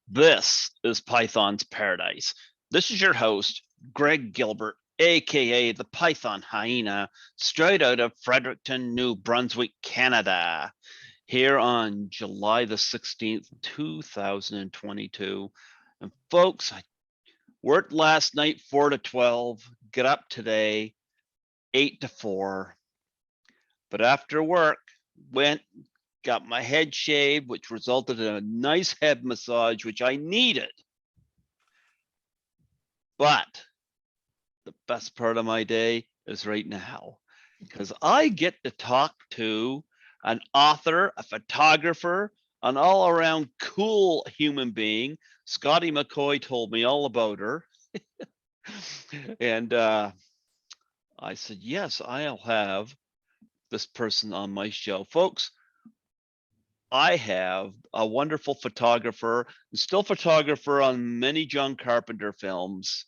This is Python's Paradise. This is your host, Greg Gilbert, aka the Python Hyena, straight out of Fredericton, New Brunswick, Canada, here on July the 16th, 2022. And folks, I worked last night 4 to 12, get up today 8 to 4. But after work, got my head shaved, which resulted in a nice head massage, which I needed. But the best part of my day is right now, because I get to talk to an author, a photographer, an all-around cool human being. Scotty McCoy told me all about her. And I said, yes, I'll have this person on my show. Folks, I have a wonderful photographer, still photographer on many John Carpenter films,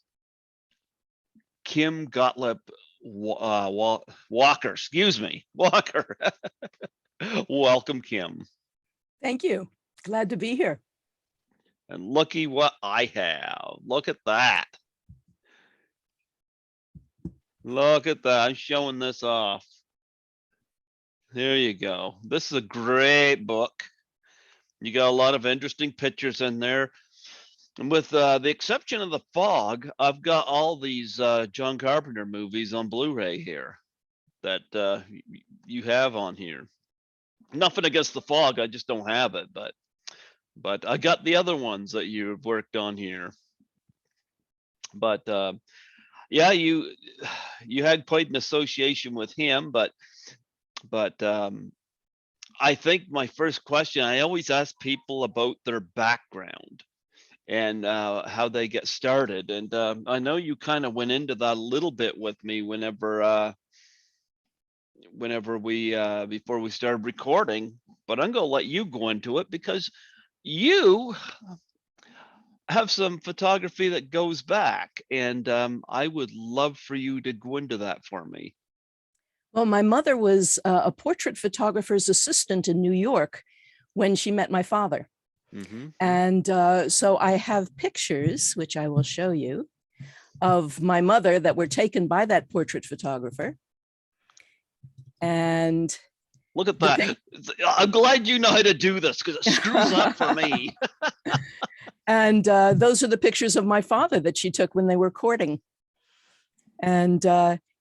Kim Gottlieb-Walker, Walker. Welcome, Kim. Thank you. Glad to be here. And looky what I have. Look at that. Look at that. I'm showing this off. There you go. This is a great book. You got a lot of interesting pictures in there. And with the exception of The Fog, I've got all these John Carpenter movies on Blu-ray here that you have on here. Nothing against The Fog, I just don't have it, but I got the other ones that you've worked on here. But yeah, you had quite an association with him, but I think my first question, I always ask people about their background and how they get started. And I know you kind of went into that a little bit with me whenever we before we started recording, but I'm going to let you go into it because you have some photography that goes back, and I would love for you to go into that for me. Well, my mother was a portrait photographer's assistant in New York when she met my father. Mm-hmm. And so I have pictures, which I will show you, of my mother that were taken by that portrait photographer. And look at that. I'm glad you know how to do this because it screws up for me. And those are the pictures of my father that she took when they were courting. And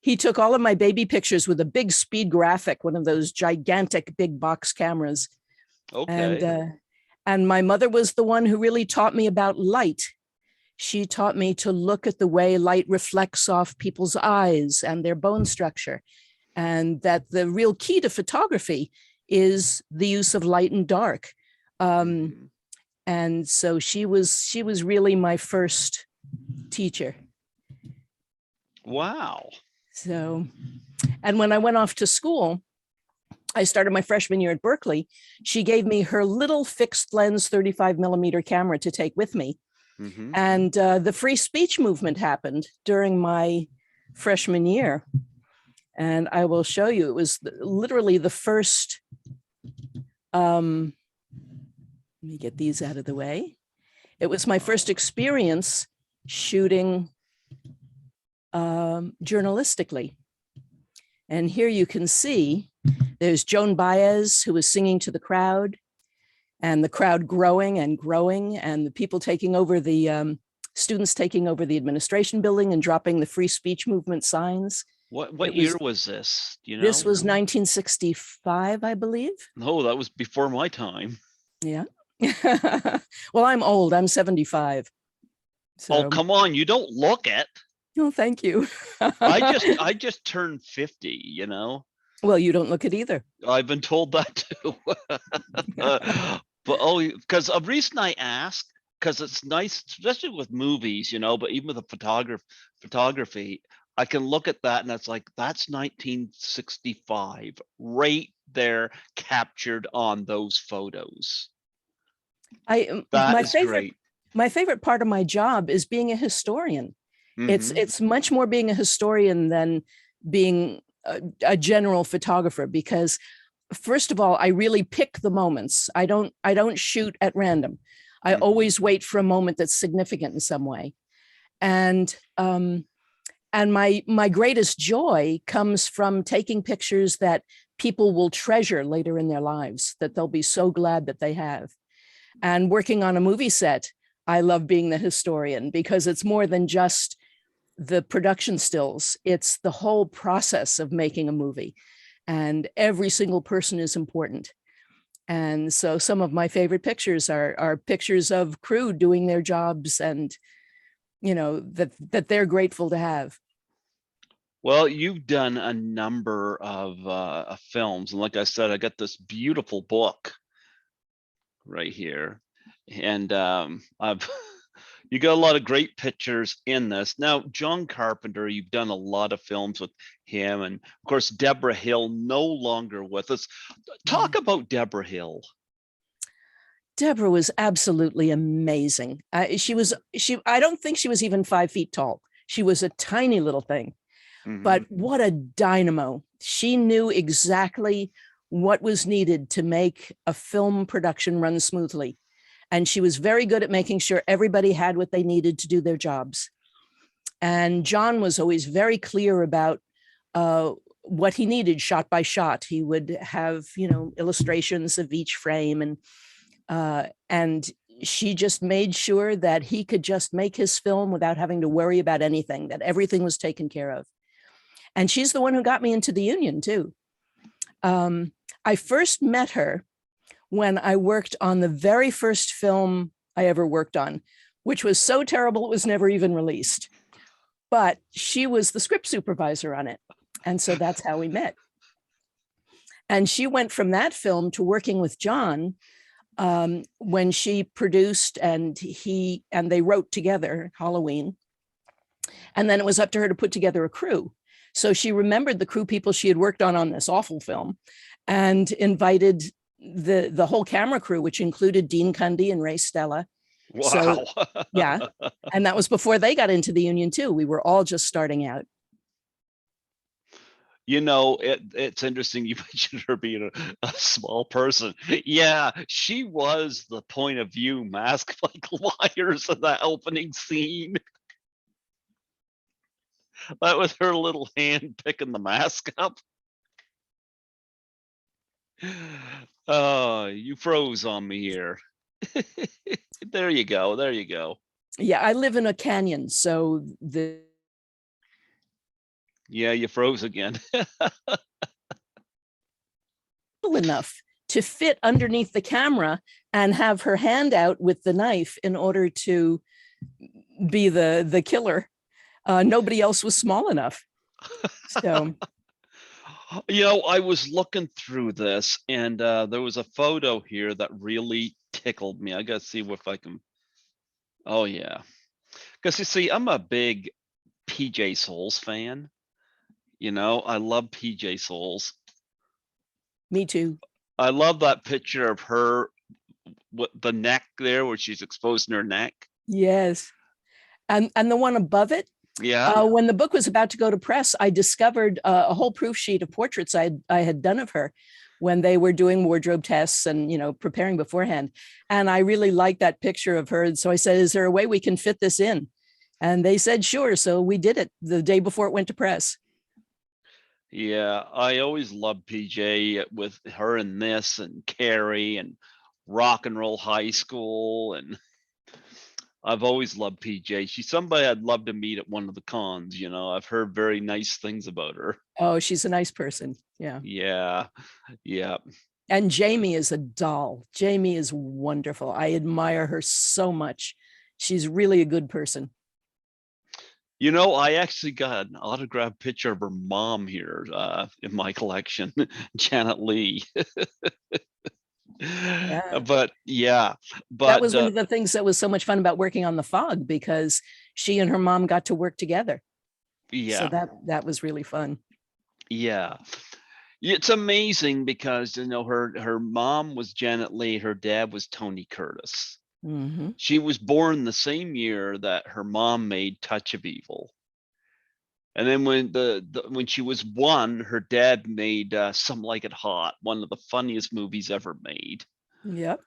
he took all of my baby pictures with a big speed graphic, one of those gigantic big box cameras. Okay. And my mother was the one who really taught me about light. She taught me to look at the way light reflects off people's eyes and their bone structure, and that the real key to photography is the use of light and dark. And so she was really my first teacher. Wow. So, and when I went off to school, I started my freshman year at Berkeley. She gave me her little fixed lens 35 millimeter camera to take with me. Mm-hmm. And the free speech movement happened during my freshman year. And I will show you, it was literally the first, let me get these out of the way. It was my first experience shooting journalistically. And here you can see there's Joan Baez, who was singing to the crowd, and the crowd growing and growing, and the people taking over the students taking over the administration building and dropping the free speech movement signs. What year was this? Do you know? This was 1965, I believe. No, that was before my time. Yeah. Well, I'm old. I'm 75. So. Oh, come on. You don't look it. Oh, thank you. I just turned 50, you know. Well, you don't look it either. I've been told that too. But because a reason I ask, because it's nice, especially with movies, you know, but even with the photography, I can look at that and it's like, that's 1965 right there captured on those photos. Great. My favorite part of my job is being a historian. Mm-hmm. It's much more being a historian than being a general photographer, because first of all, I really pick the moments. I don't shoot at random. I always wait for a moment that's significant in some way. And my greatest joy comes from taking pictures that people will treasure later in their lives, that they'll be so glad that they have. And working on a movie set, I love being the historian because it's more than just the production stills. It's the whole process of making a movie. And every single person is important. And so some of my favorite pictures are pictures of crew doing their jobs and, that they're grateful to have. Well, you've done a number of films, and like I said, I got this beautiful book right here, and I've you got a lot of great pictures in this. Now, John Carpenter, you've done a lot of films with him, and of course, Deborah Hill, no longer with us. Talk about Deborah Hill. Deborah was absolutely amazing. I don't think she was even 5 feet tall. She was a tiny little thing, but what a dynamo. She knew exactly what was needed to make a film production run smoothly. And she was very good at making sure everybody had what they needed to do their jobs. And John was always very clear about what he needed shot by shot. He would have, illustrations of each frame, and she just made sure that he could just make his film without having to worry about anything, that everything was taken care of. And she's the one who got me into the union too. I first met her when I worked on the very first film I ever worked on, which was so terrible it was never even released. But she was the script supervisor on it. And so that's how we met. And she went from that film to working with John when she produced and they wrote together Halloween. And then it was up to her to put together a crew. So she remembered the crew people she had worked on this awful film and invited the whole camera crew, which included Dean Cundy and Ray Stella. Wow. So, yeah. And that was before they got into the union too. We were all just starting out. It's interesting you mentioned her being a small person. Yeah, she was the point of view masked Michael Myers in that opening scene. That was her little hand picking the mask up. Oh, you froze on me here. There you go. There you go. Yeah, I live in a canyon, so yeah, you froze again. enough to fit underneath the camera and have her hand out with the knife in order to be the killer. Nobody else was small enough. So I was looking through this and there was a photo here that really tickled me. I gotta see if I can. Oh yeah, because you see, I'm a big PJ Souls fan. I love PJ Souls. Me too. I love that picture of her with the neck there where she's exposing her neck. Yes. And the one above it. Yeah. When the book was about to go to press, I discovered a whole proof sheet of portraits I had done of her when they were doing wardrobe tests and, preparing beforehand. And I really liked that picture of her. So I said, is there a way we can fit this in? And they said, sure. So we did it the day before it went to press. Yeah, I always loved PJ with her in this and Carrie and Rock and Roll High School. And I've always loved PJ. She's somebody I'd love to meet at one of the cons. I've heard very nice things about her. Oh, she's a nice person. Yeah. Yeah. Yeah. And Jamie is a doll. Jamie is wonderful. I admire her so much. She's really a good person. I actually got an autographed picture of her mom here in my collection, Janet Leigh. Yeah. But that was one of the things that was so much fun about working on The Fog, because she and her mom got to work together. Yeah. So that was really fun. Yeah. It's amazing because her mom was Janet Leigh, her dad was Tony Curtis. Mm-hmm. She was born the same year that her mom made Touch of Evil. And then when she was 1, her dad made Some Like It Hot, one of the funniest movies ever made. Yep.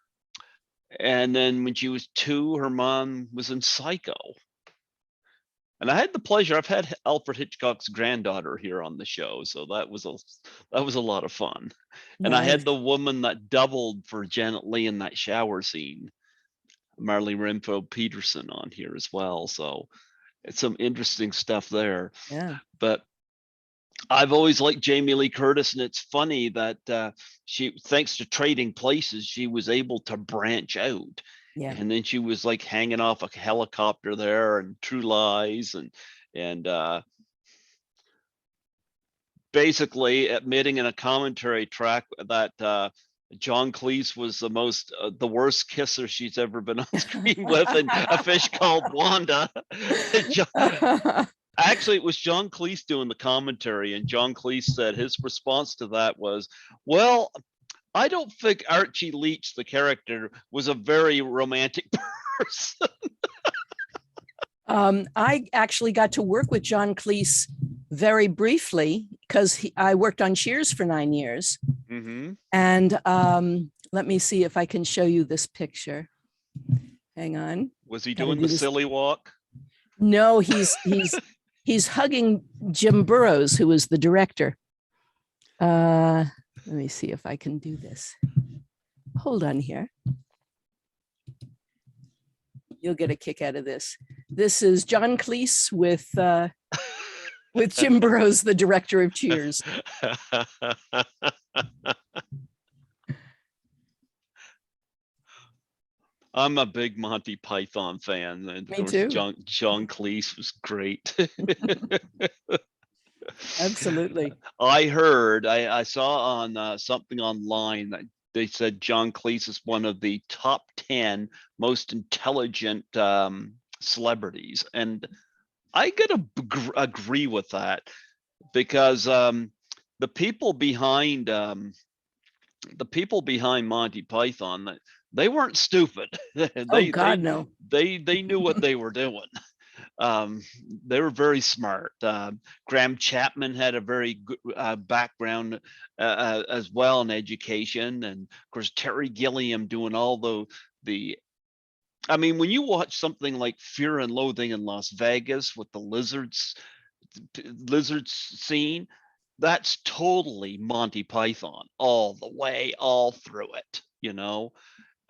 And then when she was 2, her mom was in Psycho. And I had the pleasure, I've had Alfred Hitchcock's granddaughter here on the show, so that was a lot of fun. And I Nice. had the woman that doubled for Janet Leigh in that shower scene, Marley Renfro Peterson, on here as well. So it's some interesting stuff there. Yeah. But I've always liked Jamie Lee Curtis, and it's funny that she, thanks to Trading Places, she was able to branch out. Yeah. And then she was like hanging off a helicopter there, and True Lies, and basically admitting in a commentary track that John Cleese was the worst kisser she's ever been on screen with, and A Fish Called Wanda. Actually, it was John Cleese doing the commentary, and John Cleese said his response to that was, well, I don't think Archie Leach, the character, was a very romantic person. I actually got to work with John Cleese very briefly because I worked on Cheers for 9 years. Mm-hmm. And let me see if I can show you this picture. Hang on. Was he doing the silly walk? No, he's hugging Jim Burrows, who was the director. Let me see if I can do this. Hold on here. You'll get a kick out of this. This is John Cleese with Jim Burrows, the director of Cheers. I'm a big Monty Python fan, and of course, too. John Cleese was great. Absolutely. I saw on something online that they said John Cleese is one of the top 10 most intelligent celebrities, and I gotta agree with that, because the people behind Monty Python, they weren't stupid. No. They knew what they were doing. They were very smart. Graham Chapman had a very good background as well in education, and of course Terry Gilliam doing all the. I mean, when you watch something like Fear and Loathing in Las Vegas with the lizards scene, that's totally Monty Python all the way, all through it.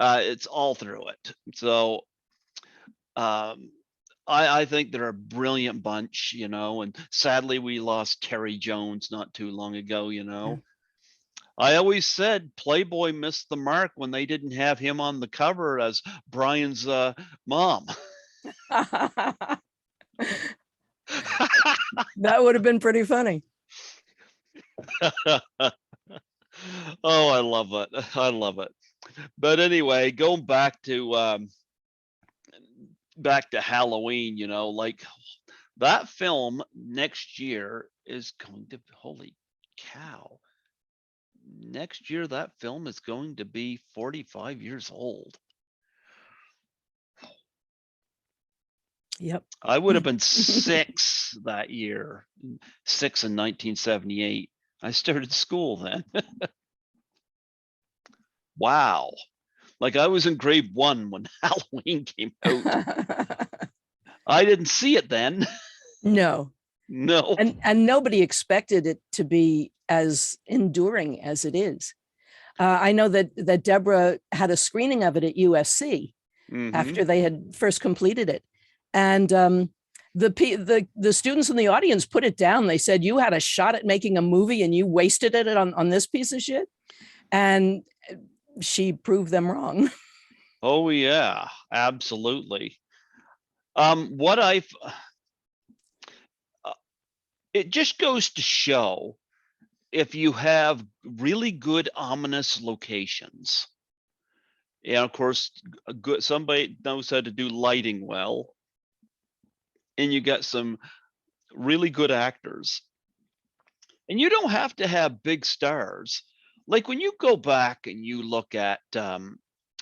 It's all through it. So. I think they're a brilliant bunch, and sadly we lost Terry Jones not too long ago. Yeah. I always said Playboy missed the mark when they didn't have him on the cover as Brian's mom. That would have been pretty funny. Oh, I love it. I love it. But anyway, going back to Halloween, like that film next year is going to, holy cow, next year that film is going to be 45 years old. Yep. I would have been 6 that year, 6 in 1978. I started school then. Wow. Like I was in grade 1 when Halloween came out. I didn't see it then. No. No. And nobody expected it to be as enduring as it is. I know that Deborah had a screening of it at USC after they had first completed it. And the students in the audience put it down. They said, you had a shot at making a movie and you wasted it on this piece of shit. And she proved them wrong. Oh yeah, absolutely. It just goes to show, if you have really good ominous locations, and of course somebody knows how to do lighting well, and you got some really good actors, and you don't have to have big stars. Like when you go back and you look at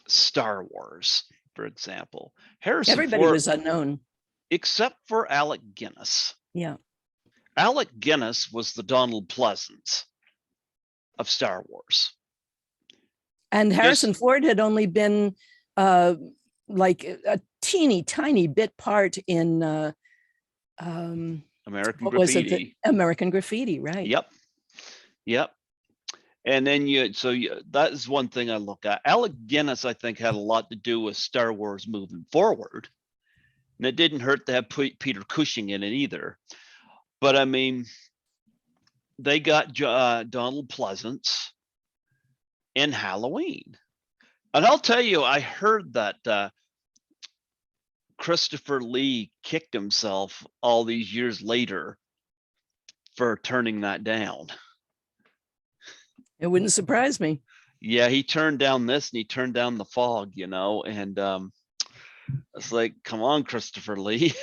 Star Wars, for example, Harrison Everybody Ford was unknown. except for Alec Guinness. Yeah. Alec Guinness was the Donald Pleasance of Star Wars. And Harrison Ford had only been like a teeny tiny bit part in American Graffiti. American Graffiti, right? Yep. And then that is one thing I look at. Alec Guinness, I think, had a lot to do with Star Wars moving forward. And it didn't hurt to have Peter Cushing in it either. But I mean, they got Donald Pleasance in Halloween. And I'll tell you, I heard that Christopher Lee kicked himself all these years later for turning that down. It wouldn't surprise me. Yeah, he turned down this and he turned down The Fog, and it's like, come on, Christopher Lee.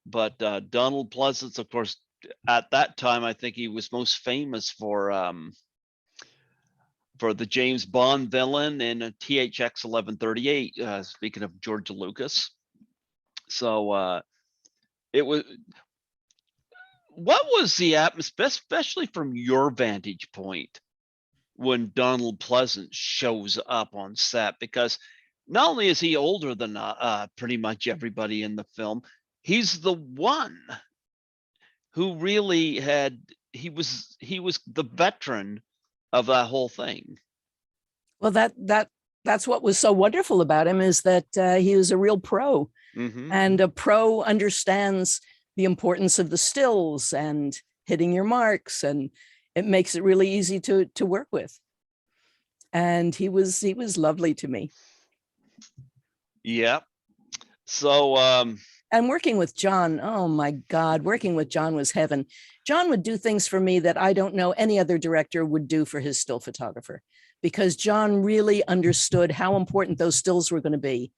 But Donald Pleasance, of course, at that time, I think he was most famous for the James Bond villain in THX 1138, speaking of George Lucas. So it was, what was the atmosphere, especially from your vantage point, when Donald Pleasance shows up on set? Because not only is he older than pretty much everybody in the film, he's the one who really he was the veteran of that whole thing. Well, that's what was so wonderful about him, is that he was a real pro. Mm-hmm. And a pro understands the importance of the stills and hitting your marks, and it makes it really easy to work with. And he was lovely to me. Yeah. So and working with John, oh my God, working with John was heaven. John would do things for me that I don't know any other director would do for his still photographer, because John really understood how important those stills were going to be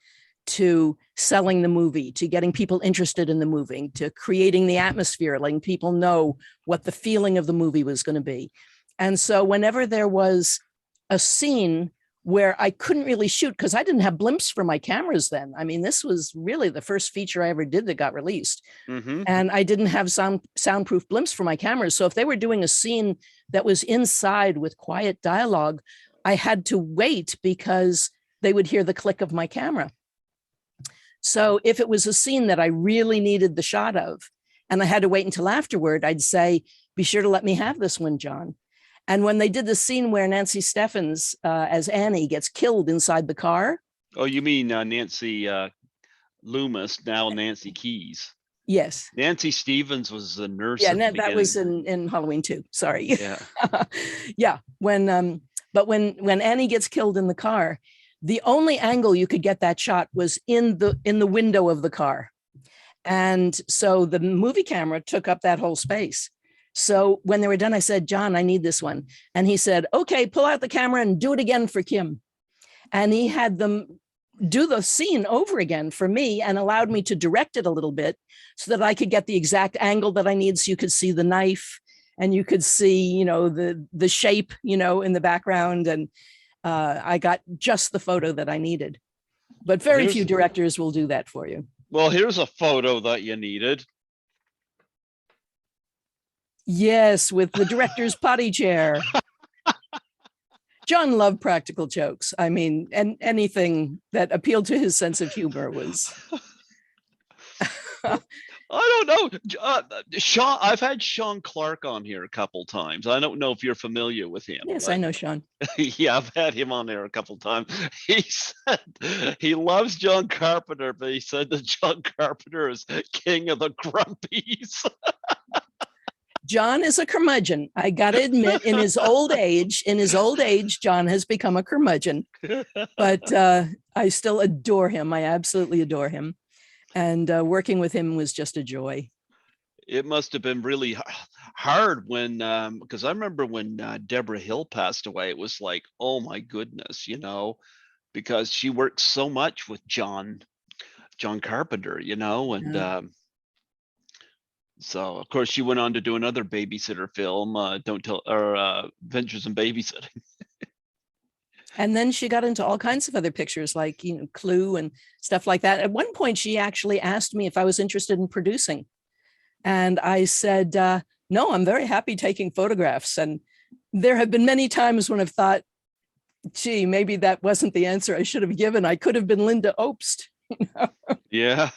to selling the movie, to getting people interested in the movie, to creating the atmosphere, letting people know what the feeling of the movie was going to be. And so whenever there was a scene where I couldn't really shoot, because I didn't have blimps for my cameras then. I mean, this was really the first feature I ever did that got released. Mm-hmm. And I didn't have soundproof blimps for my cameras. So if they were doing a scene that was inside with quiet dialogue, I had to wait because they would hear the click of my camera. So if it was a scene that I really needed the shot of, and I had to wait until afterward, I'd say, be sure to let me have this one, John. And when they did the scene where Nancy Steffens as Annie gets killed inside the car. Oh, you mean Nancy Loomis, now Nancy Keys. Yes. Nancy Stevens was the nurse. Yeah, that was in Halloween too. Sorry. Yeah. Yeah. But when Annie gets killed in the car, the only angle you could get that shot was in the window of the car. And so the movie camera took up that whole space. So when they were done, I said, John, I need this one. And he said, okay, pull out the camera and do it again for Kim. And he had them do the scene over again for me and allowed me to direct it a little bit so that I could get the exact angle that I need. So you could see the knife and you could see, the shape, in the background. And I got just the photo that I needed. But very few directors will do that for you. Well, here's a photo that you needed. Yes, with the director's potty chair. John loved practical jokes. I mean, and anything that appealed to his sense of humor was. I don't know. Sean, I've had Sean Clark on here a couple times. I don't know if you're familiar with him. Yes, I know Sean. Yeah, I've had him on there a couple times. He said he loves John Carpenter, but he said that John Carpenter is king of the grumpies. John is a curmudgeon. I got to admit, in his old age, John has become a curmudgeon. But I still adore him. I absolutely adore him. And working with him was just a joy. It must have been really hard when, because I remember when Deborah Hill passed away, it was like, oh my goodness, because she worked so much with John Carpenter, and Yeah. So of course she went on to do another babysitter film, Adventures in Babysitting. And then she got into all kinds of other pictures like, Clue and stuff like that. At one point, she actually asked me if I was interested in producing. And I said, no, I'm very happy taking photographs. And there have been many times when I've thought, gee, maybe that wasn't the answer I should have given. I could have been Linda Obst. Yeah.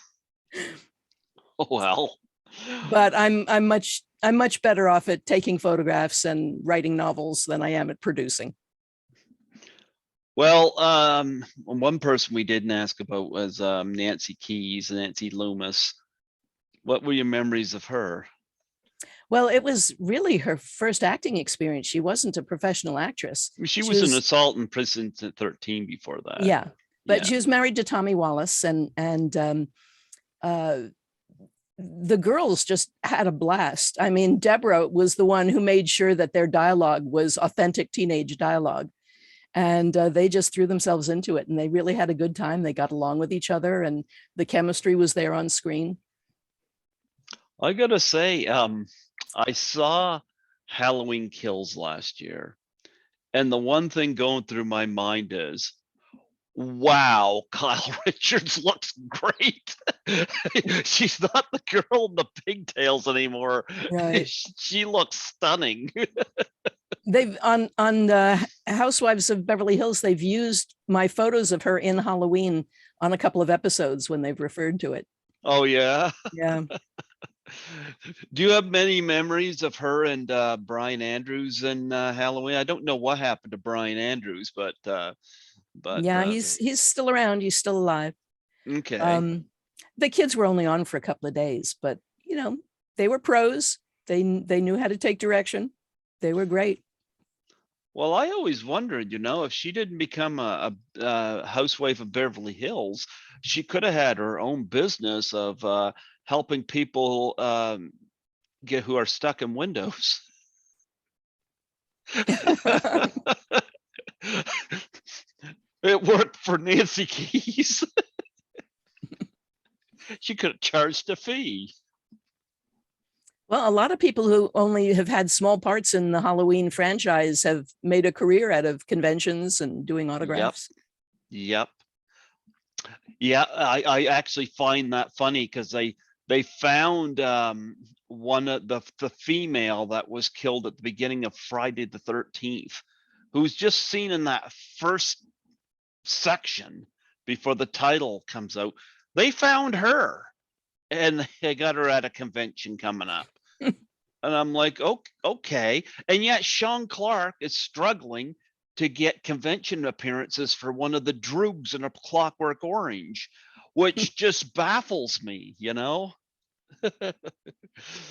Oh, well. But I'm much better off at taking photographs and writing novels than I am at producing. Well, one person we didn't ask about was Nancy Loomis. What were your memories of her? Well, it was really her first acting experience. She wasn't a professional actress. She was an assault in Precinct 13 before that. Yeah, but she was married to Tommy Wallace, and the girls just had a blast. I mean, Deborah was the one who made sure that their dialogue was authentic teenage dialogue. And they just threw themselves into it, and they really had a good time. They got along with each other, and the chemistry was there on screen. I gotta say, I saw Halloween Kills last year, and the one thing going through my mind is, wow, Kyle Richards looks great. She's not the girl in the pigtails anymore. Right. She looks stunning. They've on Housewives of Beverly Hills, they've used my photos of her in Halloween on a couple of episodes when they've referred to it. Oh, yeah. Yeah. Do you have many memories of her and Brian Andrews in Halloween? I don't know what happened to Brian Andrews, but yeah, he's still around. He's still alive. Okay. The kids were only on for a couple of days, but you know, they were pros. They knew how to take direction. They were great. Well, I always wondered, if she didn't become a housewife of Beverly Hills, she could have had her own business of helping people who are stuck in windows. It worked for Nancy Keys. She could have charged a fee. Well, a lot of people who only have had small parts in the Halloween franchise have made a career out of conventions and doing autographs. Yep. Yeah, I actually find that funny because they found one of the female that was killed at the beginning of Friday the 13th, who's just seen in that first section before the title comes out. They found her, and they got her at a convention coming up. And I'm like, okay. And yet Sean Clark is struggling to get convention appearances for one of the Droogs in A Clockwork Orange, which just baffles me,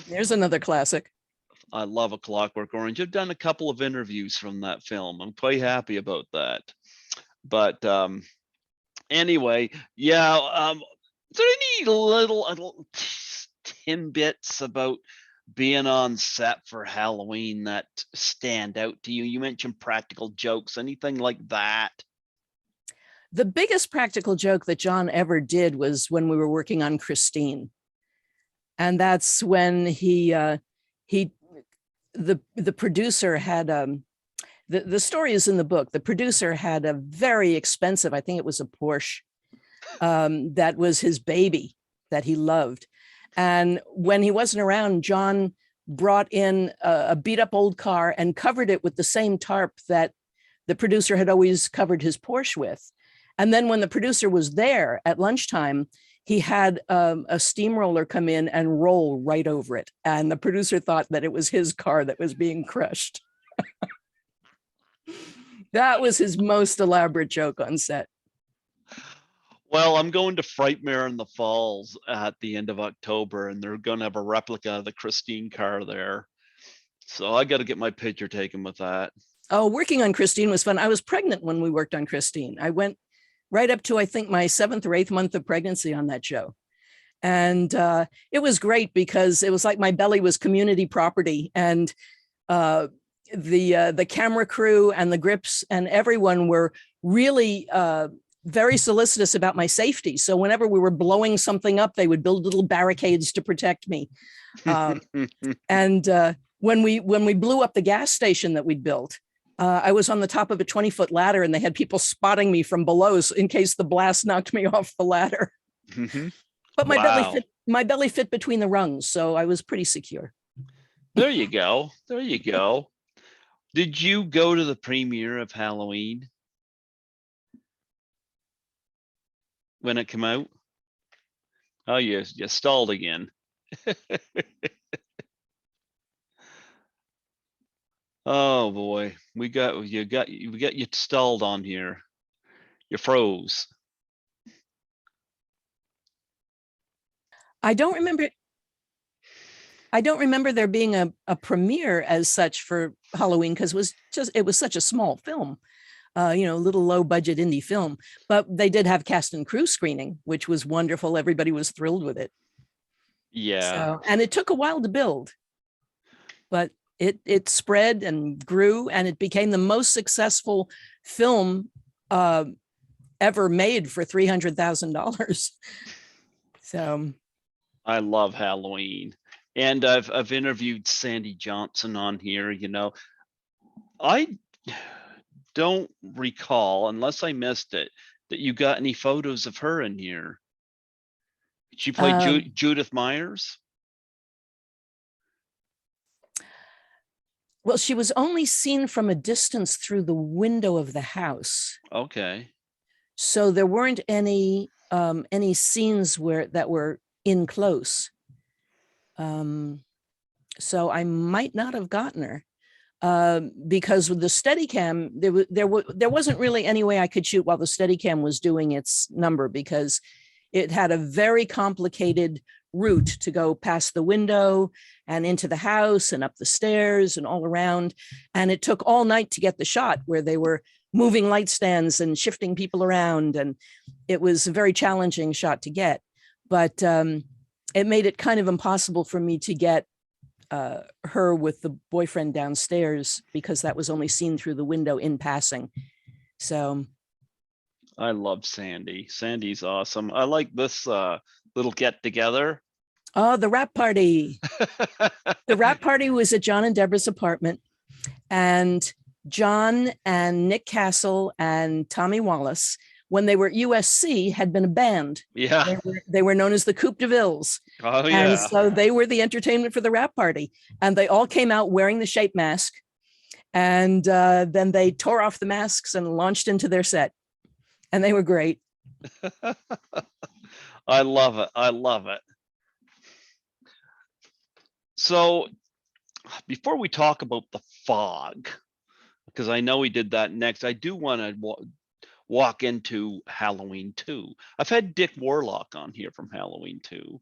There's another classic. I love A Clockwork Orange. I've done a couple of interviews from that film. I'm quite happy about that. But anyway, yeah. Is there any little tidbits about being on set for Halloween that stand out to you? You mentioned practical jokes, anything like that? The biggest practical joke that John ever did was when we were working on Christine. And that's when the producer had, the story is in the book. The producer had a very expensive, I think it was a Porsche, that was his baby that he loved. And when he wasn't around, John brought in a beat up old car and covered it with the same tarp that the producer had always covered his Porsche with. And then when the producer was there at lunchtime, he had a steamroller come in and roll right over it. And the producer thought that it was his car that was being crushed. That was his most elaborate joke on set. Well, I'm going to Frightmare in the Falls at the end of October, and they're going to have a replica of the Christine car there. So I got to get my picture taken with that. Oh, working on Christine was fun. I was pregnant when we worked on Christine. I went right up to, I think, my 7th or 8th month of pregnancy on that show. And it was great because it was like my belly was community property. And the camera crew and the grips and everyone were really very solicitous about my safety. So whenever we were blowing something up, they would build little barricades to protect me. And when we blew up the gas station that we'd built, I was on the top of a 20-foot ladder, and they had people spotting me from below in case the blast knocked me off the ladder. But my belly fit. my belly fit between the rungs, so I was pretty secure. There you go. There you go. Did you go to the premiere of Halloween when it came out? Oh, you stalled again. Oh boy, we got you stalled on here. You froze. I don't remember there being a premiere as such for Halloween because it was such a small film, little low budget indie film. But they did have cast and crew screening, which was wonderful. Everybody was thrilled with it. Yeah. And it took a while to build, but it spread and grew, and it became the most successful film ever made for $300,000. So I love Halloween. And I've interviewed Sandy Johnson on here, I don't recall, unless I missed it, that you got any photos of her in here. She played Judith Myers. Well, she was only seen from a distance through the window of the house. Okay. So there weren't any scenes that were in close. So I might not have gotten her because with the Steadicam, there wasn't really any way I could shoot while the Steadicam was doing its number, because it had a very complicated route to go past the window and into the house and up the stairs and all around. And it took all night to get the shot where they were moving light stands and shifting people around. And it was a very challenging shot to get, but it made it kind of impossible for me to get her with the boyfriend downstairs, because that was only seen through the window in passing. So I love Sandy. Sandy's awesome. I like this little get together. Oh, the wrap party. The wrap party was at John and Deborah's apartment, and John and Nick Castle and Tommy Wallace, when they were at USC, had been a band. Yeah. They were known as the Coupe de Villes. Oh, yeah. And so they were the entertainment for the wrap party. And they all came out wearing the shape mask. And then they tore off the masks and launched into their set. And they were great. I love it. I love it. So before we talk about the fog, because I know we did that next, I do want to walk into Halloween 2. I've had Dick Warlock on here from Halloween 2,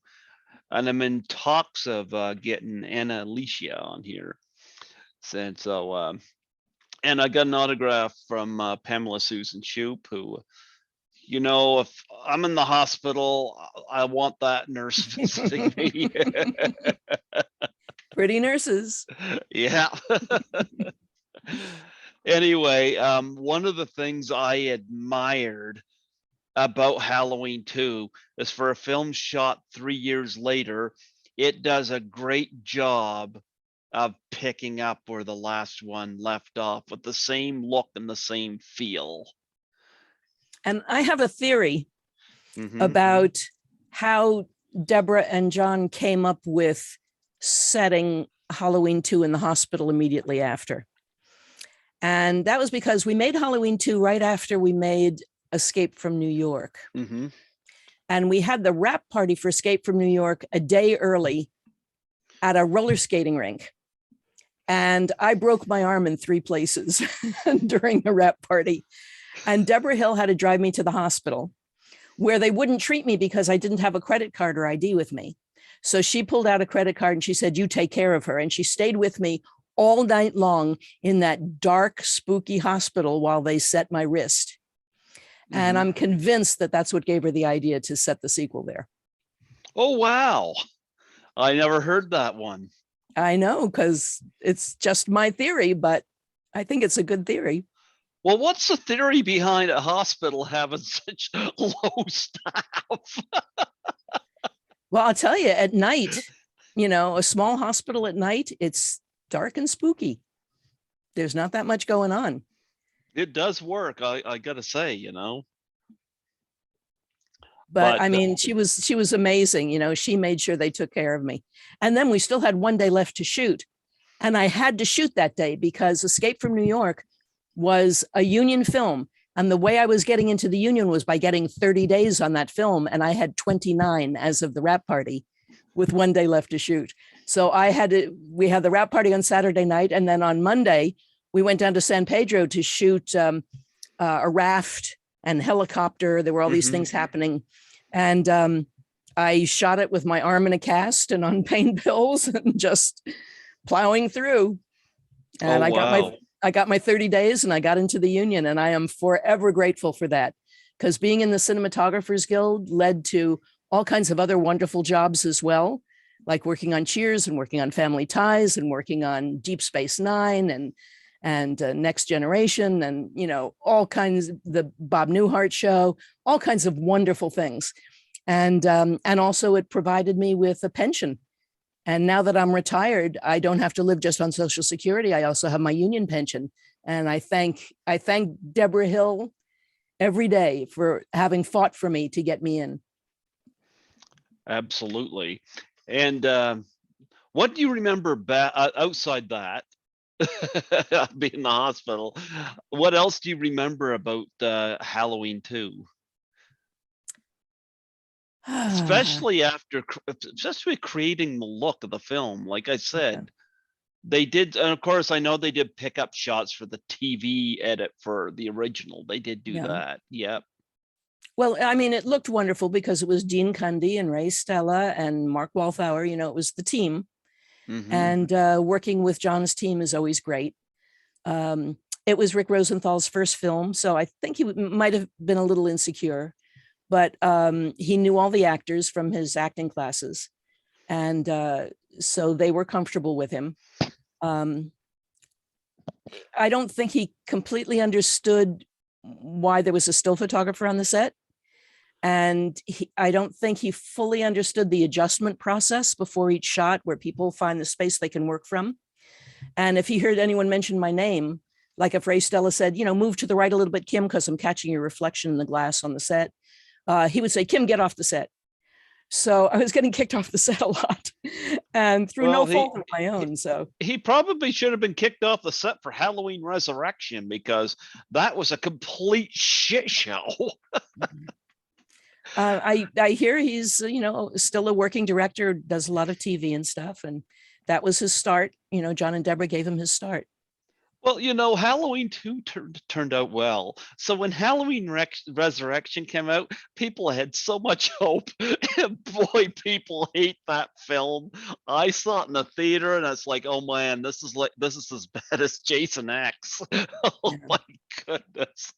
and I'm in talks of getting Anna Alicia on here. And and I got an autograph from Pamela Susan Shoup, who, if I'm in the hospital, I want that nurse visiting me. Pretty nurses. Yeah. Anyway, one of the things I admired about Halloween 2 is, for a film shot 3 years later, it does a great job of picking up where the last one left off, with the same look and the same feel. And I have a theory about how Deborah and John came up with setting Halloween 2 in the hospital immediately after. And that was because we made Halloween 2 right after we made Escape from New York. And we had the wrap party for Escape from New York a day early at a roller skating rink. And I broke my arm in 3 places during the wrap party. And Deborah Hill had to drive me to the hospital, where they wouldn't treat me because I didn't have a credit card or ID with me. So she pulled out a credit card and she said, "You take care of her." And she stayed with me all night long in that dark, spooky hospital while they set my wrist. And I'm convinced that that's what gave her the idea to set the sequel there. Oh, wow. I never heard that one. I know, because it's just my theory, but I think it's a good theory. Well, what's the theory behind a hospital having such low staff? Well, I'll tell you, at night, a small hospital at night, it's dark and spooky. There's not that much going on. It does work, I gotta say, But I mean, she was amazing. You know, she made sure they took care of me. And then we still had one day left to shoot. And I had to shoot that day because Escape from New York was a union film. And the way I was getting into the union was by getting 30 days on that film. And I had 29 as of the wrap party with one day left to shoot. So we had the wrap party on Saturday night. And then on Monday, we went down to San Pedro to shoot a raft and helicopter. There were all these things happening. And I shot it with my arm in a cast and on pain pills and just plowing through. And I got my 30 days and I got into the union, and I am forever grateful for that, because being in the Cinematographers Guild led to all kinds of other wonderful jobs as well, like working on Cheers and working on Family Ties and working on Deep Space Nine and Next Generation, and, you know, all kinds, the Bob Newhart show, all kinds of wonderful things. And also it provided me with a pension. And now that I'm retired, I don't have to live just on Social Security. I also have my union pension. And I thank Deborah Hill every day for having fought for me to get me in. Absolutely. And what do you remember outside that? Being in the hospital, what else do you remember about Halloween 2? Especially creating the look of the film. Like I said, they did, and of course I know they did pick up shots for the TV edit for the original. They did do that. Yep. Well, I mean, it looked wonderful because it was Dean Cundy and Ray Stella and Mark Walthour. You know, it was the team. And working with John's team is always great. It was Rick Rosenthal's first film, so I think he might have been a little insecure, but he knew all the actors from his acting classes, and so they were comfortable with him. I don't think he completely understood why there was a still photographer on the set. And I don't think he fully understood the adjustment process before each shot, where people find the space they can work from. And if he heard anyone mention my name, like if Ray Stella said, you know, move to the right a little bit, Kim, because I'm catching your reflection in the glass on the set, he would say, Kim, get off the set. So I was getting kicked off the set a lot, and through no fault of my own. So he probably should have been kicked off the set for Halloween Resurrection, because that was a complete shit show. I hear he's, you know, still a working director, does a lot of TV and stuff. And that was his start. You know, John and Deborah gave him his start. Well, you know, Halloween 2 turned out well. So when Halloween Resurrection came out, people had so much hope. And boy, people hate that film. I saw it in the theater and it's like, oh man, this is as bad as Jason X. Oh my goodness.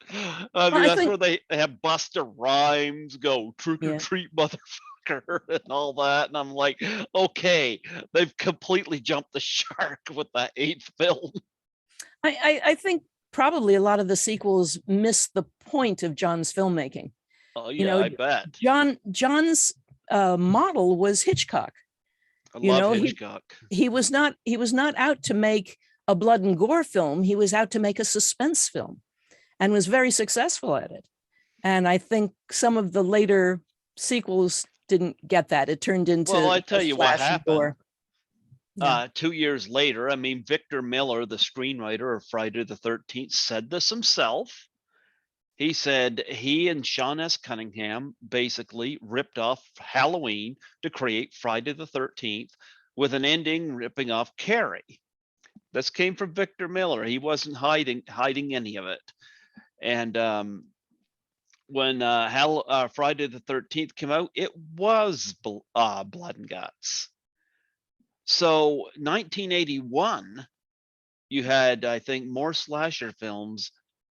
I mean, that's where they have Busta Rhymes go trick or treat motherfucker and all that. And I'm like, okay, they've completely jumped the shark with that 8th film. I think probably a lot of the sequels miss the point of John's filmmaking. Oh yeah, you know, I bet. John's model was Hitchcock. I love Hitchcock. He was not out to make a blood and gore film. He was out to make a suspense film, and was very successful at it. And I think some of the later sequels didn't get that. It turned into, well, I tell you what happened. 2 years later, I mean, Victor Miller, the screenwriter of Friday the 13th, said this himself. He said he and Sean S. Cunningham basically ripped off Halloween to create Friday the 13th, with an ending ripping off Carrie. This came from Victor Miller. He wasn't hiding any of it. And when Friday the 13th came out, it was blood and guts. So 1981, you had, I think, more slasher films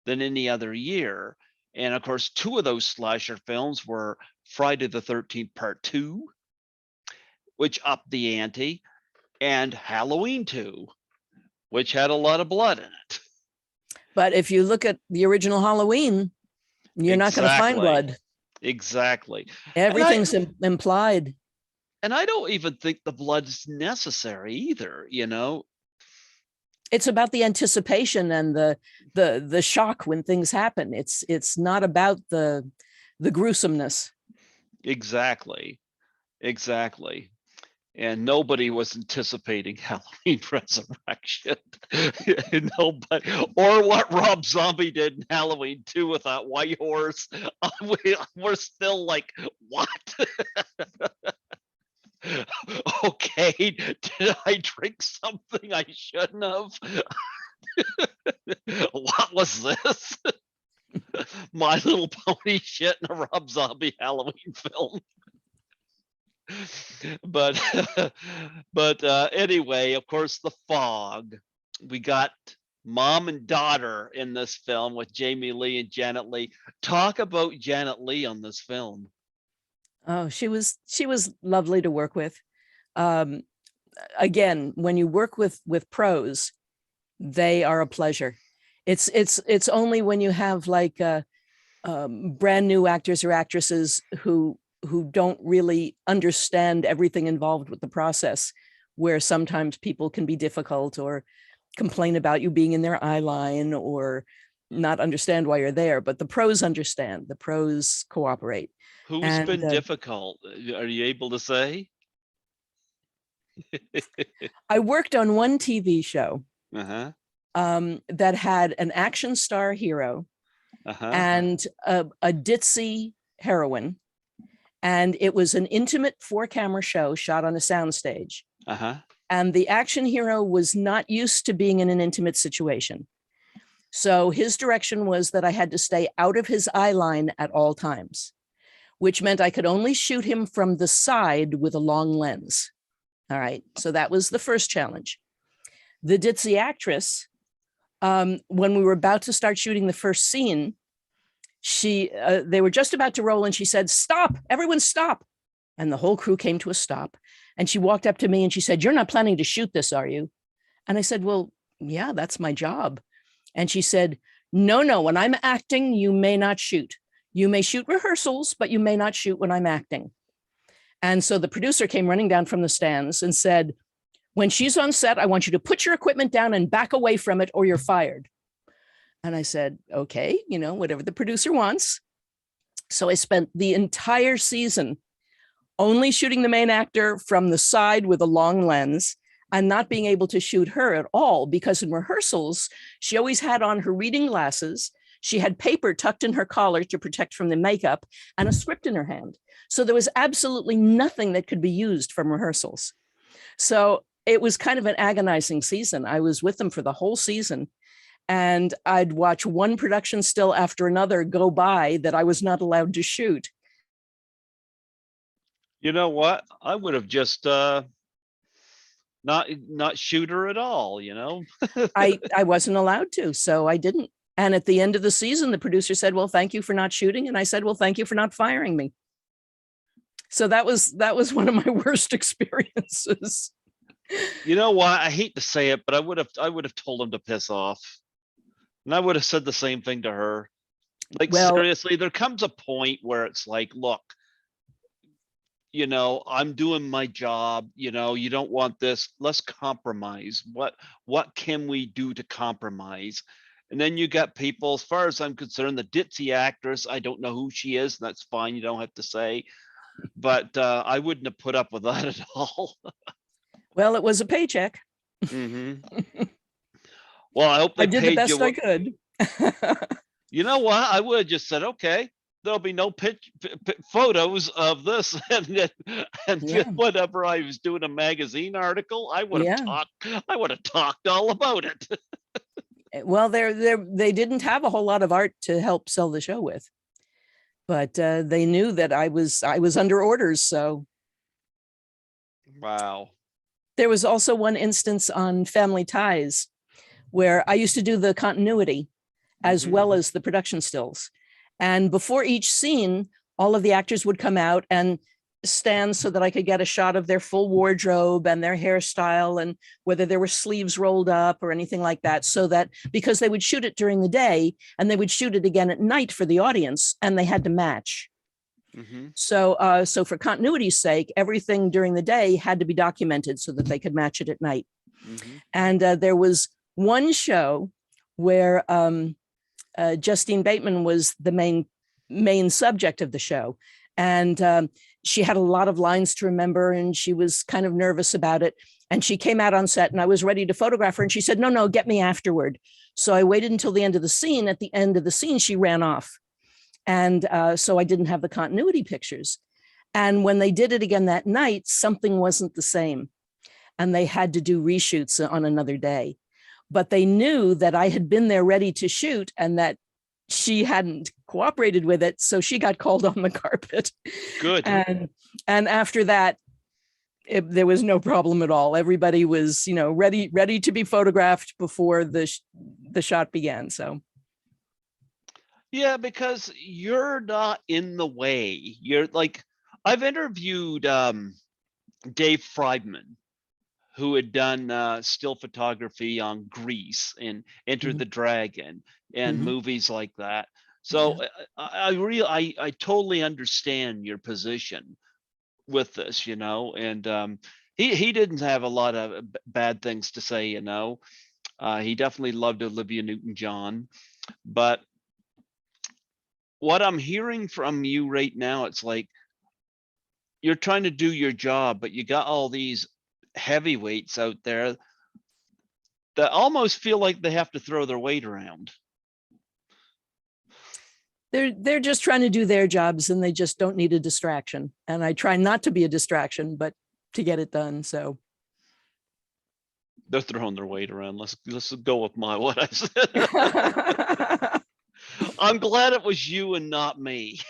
than any other year. And of course, 2 of those slasher films were Friday the 13th Part 2, which upped the ante, and Halloween 2, which had a lot of blood in it. But if you look at the original Halloween, you're not going to find blood. Exactly. Everything's implied. And I don't even think the blood's necessary either, you know. It's about the anticipation and the shock when things happen. It's not about the gruesomeness. Exactly. Exactly. And nobody was anticipating Halloween Resurrection. Nobody, or what Rob Zombie did in Halloween 2 with that white horse. We're still like, what? Okay, did I drink something I shouldn't have? What was this? My Little Pony shit in a Rob Zombie Halloween film. But anyway, of course, the fog. We got mom and daughter in this film with Jamie Lee and Janet Leigh. Talk about Janet Leigh on this film. Oh, she was lovely to work with. Again, when you work with pros, they are a pleasure. It's only when you have like brand new actors or actresses who don't really understand everything involved with the process, where sometimes people can be difficult or complain about you being in their eye line or not understand why you're there. But the pros understand, the pros cooperate. Who's been difficult? Are you able to say? I worked on one TV show that had an action star hero and a ditzy heroine. And it was an intimate 4-camera show shot on a soundstage. And the action hero was not used to being in an intimate situation. So his direction was that I had to stay out of his eye line at all times, which meant I could only shoot him from the side with a long lens. All right. So that was the first challenge. The ditzy actress, when we were about to start shooting the first scene, they were just about to roll and she said, "Stop, everyone stop." And the whole crew came to a stop. And she walked up to me and she said, "You're not planning to shoot this, are you?" And I said, "Well, yeah, that's my job." And she said, no, when I'm acting, you may not shoot. You may shoot rehearsals, but you may not shoot when I'm acting. And so the producer came running down from the stands and said, "When she's on set, I want you to put your equipment down and back away from it or you're fired." And I said, okay, whatever the producer wants. So I spent the entire season only shooting the main actor from the side with a long lens and not being able to shoot her at all, because in rehearsals, she always had on her reading glasses. She had paper tucked in her collar to protect from the makeup and a script in her hand. So there was absolutely nothing that could be used from rehearsals. So it was kind of an agonizing season. I was with them for the whole season. And I'd watch one production still after another go by that I was not allowed to shoot. You know what? I would have just not shoot her at all, I wasn't allowed to, so I didn't. And at the end of the season, the producer said, "Well, thank you for not shooting." And I said, "Well, thank you for not firing me." So that was one of my worst experiences. You know what? I hate to say it, but I would have told him to piss off. And I would have said the same thing to her. Like, seriously, there comes a point where it's like, look, I'm doing my job, you don't want this. Let's compromise. What can we do to compromise? And then you got people, as far as I'm concerned, the ditzy actress, I don't know who she is. That's fine. You don't have to say. But I wouldn't have put up with that at all. Well, it was a paycheck. Well, I hope they did paid the best you. I could. You know what? I would have just said, okay, there'll be no photos of this, and whenever I was doing a magazine article, I would have talked all about it. Well, they didn't have a whole lot of art to help sell the show with, but they knew that I was under orders. So, wow. There was also one instance on Family Ties where I used to do the continuity as well as the production stills. And before each scene, all of the actors would come out and stand so that I could get a shot of their full wardrobe and their hairstyle and whether there were sleeves rolled up or anything like that. So that, because they would shoot it during the day and they would shoot it again at night for the audience, and they had to match. So for continuity's sake, everything during the day had to be documented so that they could match it at night. And there was one show where Justine Bateman was the main subject of the show. And she had a lot of lines to remember, and she was kind of nervous about it. And she came out on set, and I was ready to photograph her. And she said, no, get me afterward. So I waited until the end of the scene. At the end of the scene, she ran off. And so I didn't have the continuity pictures. And when they did it again that night, something wasn't the same. And they had to do reshoots on another day. But they knew that I had been there ready to shoot and that she hadn't cooperated with it. So she got called on the carpet. Good. And after that, there was no problem at all. Everybody was, ready to be photographed before the shot began. So. Yeah, because you're not in the way. You're like, I've interviewed Dave Friedman, who had done still photography on Grease and Enter the Dragon and movies like that. So I totally understand your position with this, and he didn't have a lot of bad things to say, he definitely loved Olivia Newton-John, but what I'm hearing from you right now, it's like you're trying to do your job, but you got all these heavyweights out there that almost feel like they have to throw their weight around. They're just trying to do their jobs, and they just don't need a distraction. And I try not to be a distraction, but to get it done. So they're throwing their weight around. Let's go with what I said. I'm glad it was you and not me.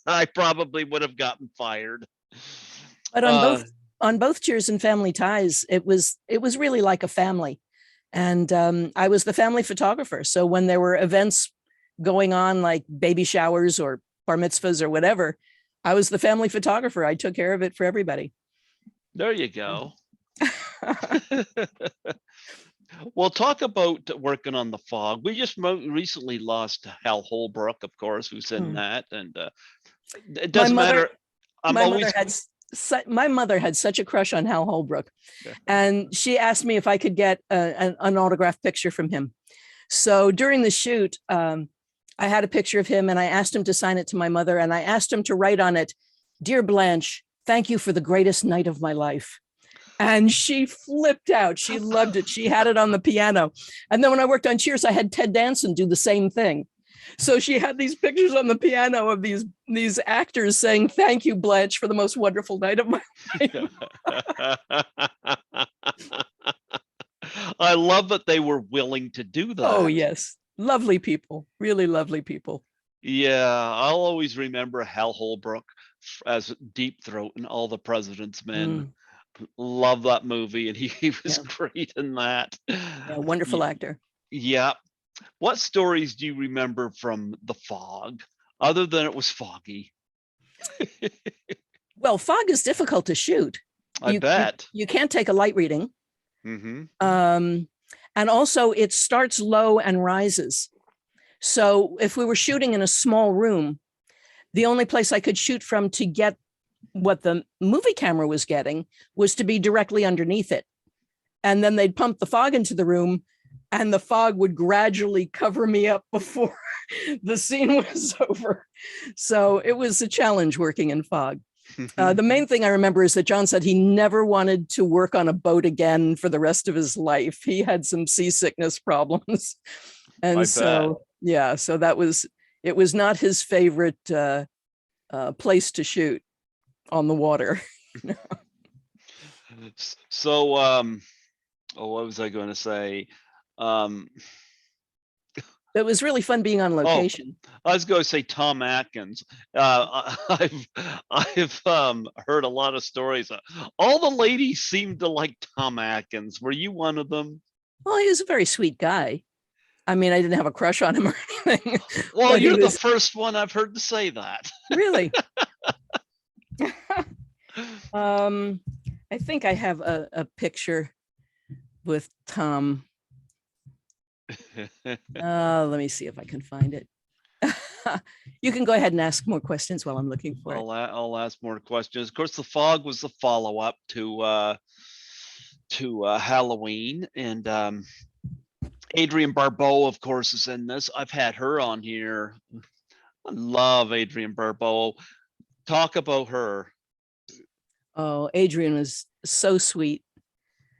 I probably would have gotten fired. But on both Cheers and Family Ties, it was really like a family. And I was the family photographer. So when there were events going on, like baby showers or bar mitzvahs or whatever, I was the family photographer. I took care of it for everybody. There you go. Well, talk about working on the fog. We just recently lost Hal Holbrook, of course, who's in that, and it doesn't matter. My mother had such a crush on Hal Holbrook, and she asked me if I could get an autographed picture from him. So during the shoot, I had a picture of him, and I asked him to sign it to my mother, and I asked him to write on it, "Dear Blanche, thank you for the greatest night of my life." And she flipped out. She loved it. She had it on the piano. And then when I worked on Cheers, I had Ted Danson do the same thing. So she had these pictures on the piano of these actors saying, "Thank you, Blanche, for the most wonderful night of my life." I love that they were willing to do that. Oh, yes. Lovely people. Really lovely people. Yeah, I'll always remember Hal Holbrook as Deep Throat and All the President's Men. Love that movie, and he was great in that. Yeah, wonderful actor. Yeah. What stories do you remember from the fog, other than it was foggy? Well, fog is difficult to shoot. I bet. You can't take a light reading. And also it starts low and rises. So if we were shooting in a small room, the only place I could shoot from to get what the movie camera was getting was to be directly underneath it. And then they'd pump the fog into the room, and the fog would gradually cover me up before the scene was over. So it was a challenge working in fog. The main thing I remember is that John said he never wanted to work on a boat again for the rest of his life. He had some seasickness problems. And so it was not his favorite place to shoot on the water. So, what was I going to say? It was really fun being on location. I was going to say Tom Atkins. I've heard a lot of stories. All the ladies seemed to like Tom Atkins. Were you one of them? Well, he was a very sweet guy. I mean, I didn't have a crush on him or anything. Well, you're the first one I've heard to say that. Really? I think I have a picture with Tom. Let me see if I can find it. You can go ahead and ask more questions while I'm looking for it. I'll ask more questions. Of course, the fog was the follow-up to Halloween, and Adrienne Barbeau, of course, is in this. I've had her on here. I love Adrienne Barbeau. talk about her. Oh, Adrian was so sweet.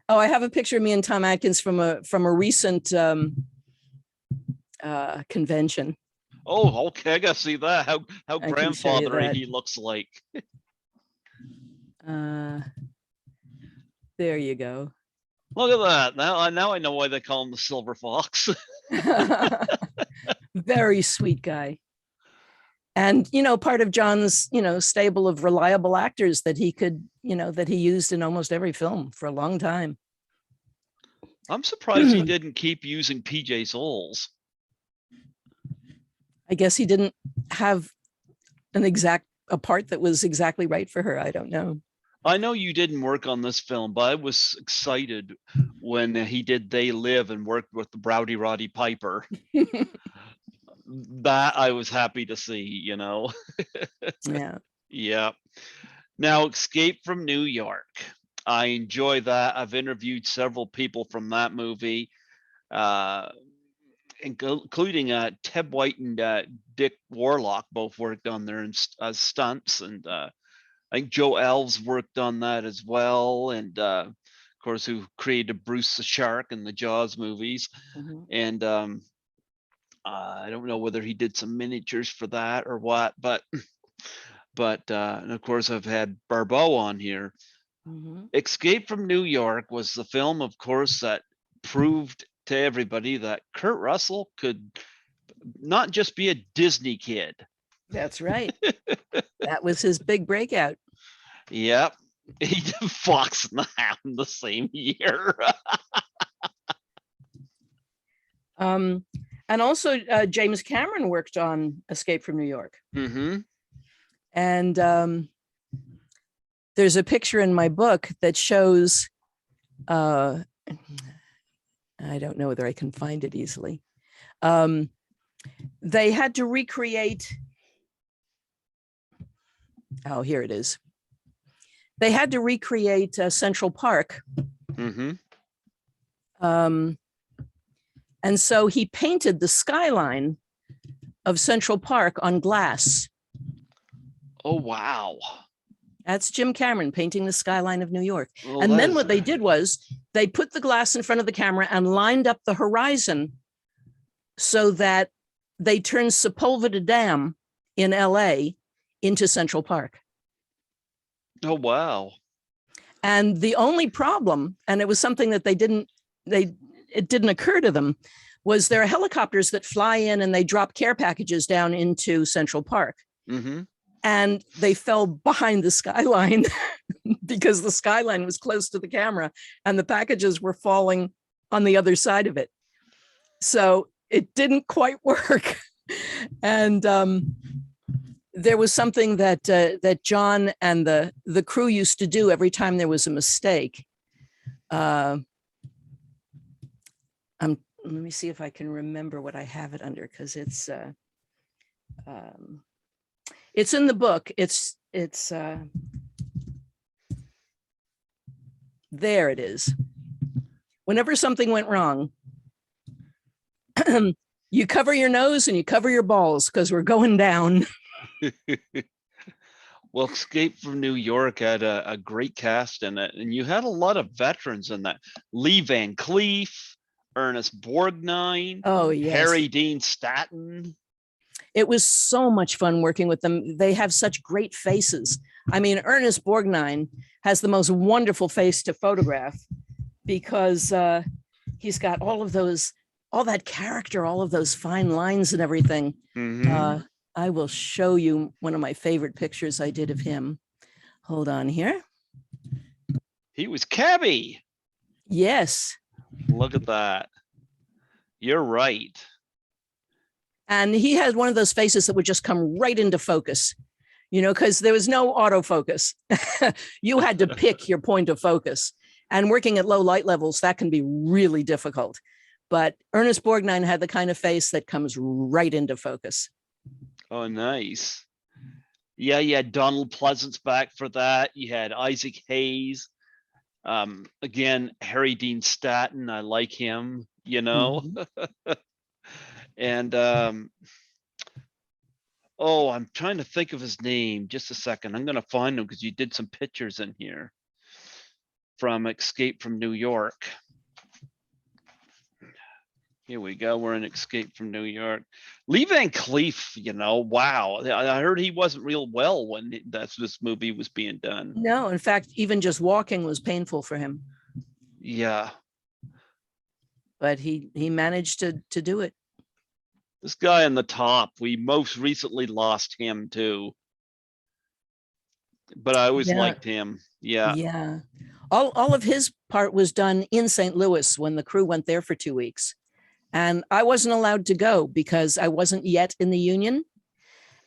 Oh, I have a picture of me and Tom Atkins from a recent convention. Oh, okay, I gotta see that. How I can show you grandfathery that. he looks like. There you go. Look at that. Now I know why they call him the Silver Fox. Very sweet guy. And, part of John's, stable of reliable actors that he could, that he used in almost every film for a long time. I'm surprised he didn't keep using PJ Souls. I guess he didn't have a part that was exactly right for her. I don't know. I know you didn't work on this film, but I was excited when he did They Live and worked with the Rowdy Roddy Piper. That I was happy to see, Yeah. Yeah. Now, Escape from New York. I enjoy that. I've interviewed several people from that movie, including Ted White and Dick Warlock both worked on there as stunts, and I think Joe Alves worked on that as well, and of course, who created Bruce the Shark in the Jaws movies. Mm-hmm. And I don't know whether he did some miniatures for that or what, but and of course, I've had Barbeau on here. Mm-hmm. Escape from New York was the film, of course, that proved to everybody that Kurt Russell could not just be a Disney kid. That's right. That was his big breakout. Yep. He did Fox and the Hound the same year. And also James Cameron worked on Escape from New York. Mm-hmm. And there's a picture in my book that shows, I don't know whether I can find it easily. They had to recreate, oh, here it is. They had to recreate Central Park. Mm-hmm. And so he painted the skyline of Central Park on glass. Oh, wow. That's Jim Cameron painting the skyline of New York. Well, and then what they did was they put the glass in front of the camera and lined up the horizon so that they turned Sepulveda Dam in LA into Central Park. Oh, wow. And the only problem, and it was something that it didn't occur to them, was there are helicopters that fly in and they drop care packages down into Central Park. Mm-hmm. And they fell behind the skyline because the skyline was close to the camera and the packages were falling on the other side of it. So it didn't quite work. And there was something that John and the crew used to do every time there was a mistake. Let me see if I can remember what I have it under, because it's in the book. It's there it is. Whenever something went wrong, you cover your nose and you cover your balls because we're going down. Well, Escape from New York had a great cast in it, and you had a lot of veterans in that. Lee Van Cleef, Ernest Borgnine, Oh, yes. Harry Dean Stanton. It was so much fun working with them. They have such great faces. I mean, Ernest Borgnine has the most wonderful face to photograph because he's got all that character, all of those fine lines and everything. Mm-hmm. I will show you one of my favorite pictures I did of him. Hold on here. He was Cabby. Yes. Look at that. You're right. And he had one of those faces that would just come right into focus, because there was no autofocus. You had to pick your point of focus. And working at low light levels, that can be really difficult. But Ernest Borgnine had the kind of face that comes right into focus. Oh, nice. Yeah, you had Donald Pleasance back for that. You had Isaac Hayes. Again, Harry Dean Stanton. I like him, Mm-hmm. And Oh, I'm trying to think of his name. Just a second. I'm gonna find him because you did some pictures in here from Escape from New York. Here we go. We're in Escape from New York. Lee Van Cleef, you know, wow. I heard he wasn't real well when this movie was being done. No, in fact, even just walking was painful for him. Yeah. But he managed to do it. This guy on the top, we most recently lost him too. But I always liked him. Yeah. Yeah. All of his part was done in St. Louis when the crew went there for 2 weeks. And I wasn't allowed to go because I wasn't yet in the union.